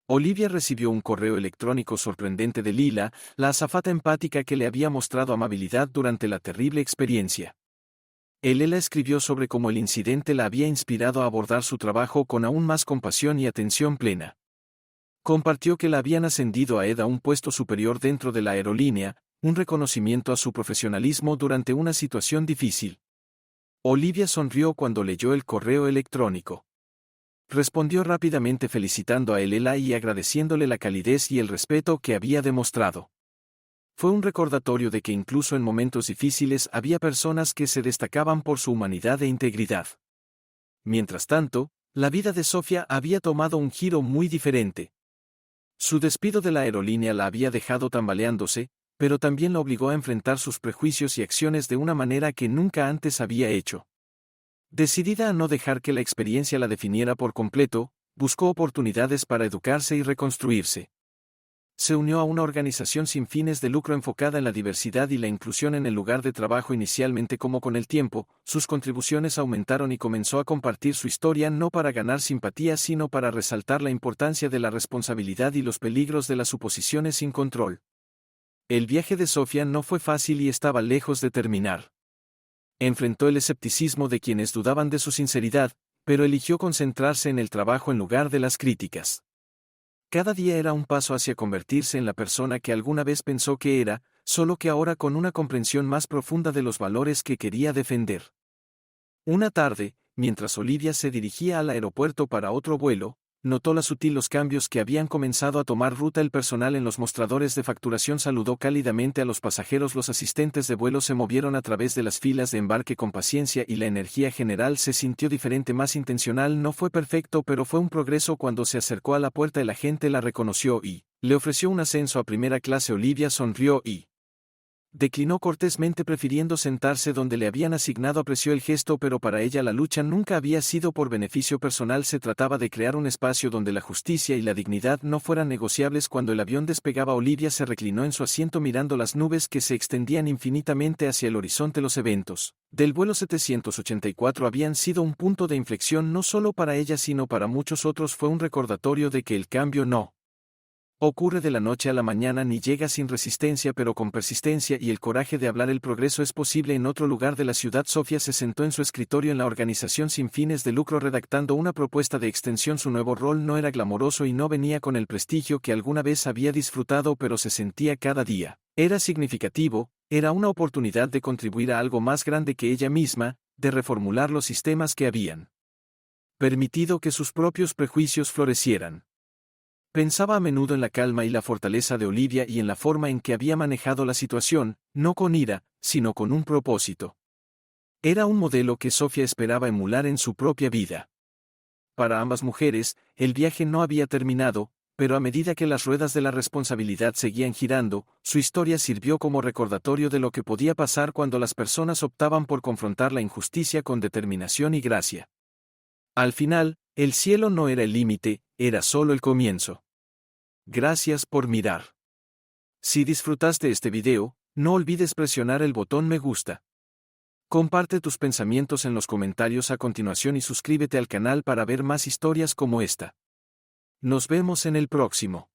Olivia recibió un correo electrónico sorprendente de Lila, la azafata empática que le había mostrado amabilidad durante la terrible experiencia. Ella escribió sobre cómo el incidente la había inspirado a abordar su trabajo con aún más compasión y atención plena. Compartió que la habían ascendido a Ed a un puesto superior dentro de la aerolínea, un reconocimiento a su profesionalismo durante una situación difícil. Olivia sonrió cuando leyó el correo electrónico. Respondió rápidamente felicitando a Ella y agradeciéndole la calidez y el respeto que había demostrado. Fue un recordatorio de que incluso en momentos difíciles había personas que se destacaban por su humanidad e integridad. Mientras tanto, la vida de Sofía había tomado un giro muy diferente. Su despido de la aerolínea la había dejado tambaleándose, pero también la obligó a enfrentar sus prejuicios y acciones de una manera que nunca antes había hecho. Decidida a no dejar que la experiencia la definiera por completo, buscó oportunidades para educarse y reconstruirse. Se unió a una organización sin fines de lucro enfocada en la diversidad y la inclusión en el lugar de trabajo. Inicialmente, como con el tiempo, sus contribuciones aumentaron y comenzó a compartir su historia no para ganar simpatía sino para resaltar la importancia de la responsabilidad y los peligros de las suposiciones sin control. El viaje de Sofía no fue fácil y estaba lejos de terminar. Enfrentó el escepticismo de quienes dudaban de su sinceridad, pero eligió concentrarse en el trabajo en lugar de las críticas. Cada día era un paso hacia convertirse en la persona que alguna vez pensó que era, solo que ahora con una comprensión más profunda de los valores que quería defender. Una tarde, mientras Olivia se dirigía al aeropuerto para otro vuelo, notó los cambios que habían comenzado a tomar ruta. El personal en los mostradores de facturación saludó cálidamente a los pasajeros. Los asistentes de vuelo se movieron a través de las filas de embarque con paciencia y la energía general se sintió diferente, más intencional. No fue perfecto, pero fue un progreso. Cuando se acercó a la puerta, el agente la reconoció y le ofreció un ascenso a primera clase. Olivia sonrió y declinó cortésmente, prefiriendo sentarse donde le habían asignado. Apreció el gesto, pero para ella la lucha nunca había sido por beneficio personal. Se trataba de crear un espacio donde la justicia y la dignidad no fueran negociables. Cuando el avión despegaba, Olivia se reclinó en su asiento mirando las nubes que se extendían infinitamente hacia el horizonte. Los eventos del vuelo 784 habían sido un punto de inflexión no solo para ella sino para muchos otros. Fue un recordatorio de que el cambio no ocurre de la noche a la mañana ni llega sin resistencia, pero con persistencia y el coraje de hablar. El progreso es posible. En otro lugar de la ciudad, Sofía se sentó en su escritorio en la organización sin fines de lucro redactando una propuesta de extensión. Su nuevo rol no era glamoroso y no venía con el prestigio que alguna vez había disfrutado, pero se sentía cada día era significativo. Era una oportunidad de contribuir a algo más grande que ella misma, de reformular los sistemas que habían permitido que sus propios prejuicios florecieran. Pensaba a menudo en la calma y la fortaleza de Olivia y en la forma en que había manejado la situación, no con ira, sino con un propósito. Era un modelo que Sofía esperaba emular en su propia vida. Para ambas mujeres, el viaje no había terminado, pero a medida que las ruedas de la responsabilidad seguían girando, su historia sirvió como recordatorio de lo que podía pasar cuando las personas optaban por confrontar la injusticia con determinación y gracia. Al final, el cielo no era el límite, era solo el comienzo. Gracias por mirar. Si disfrutaste este video, no olvides presionar el botón me gusta. Comparte tus pensamientos en los comentarios a continuación y suscríbete al canal para ver más historias como esta. Nos vemos en el próximo.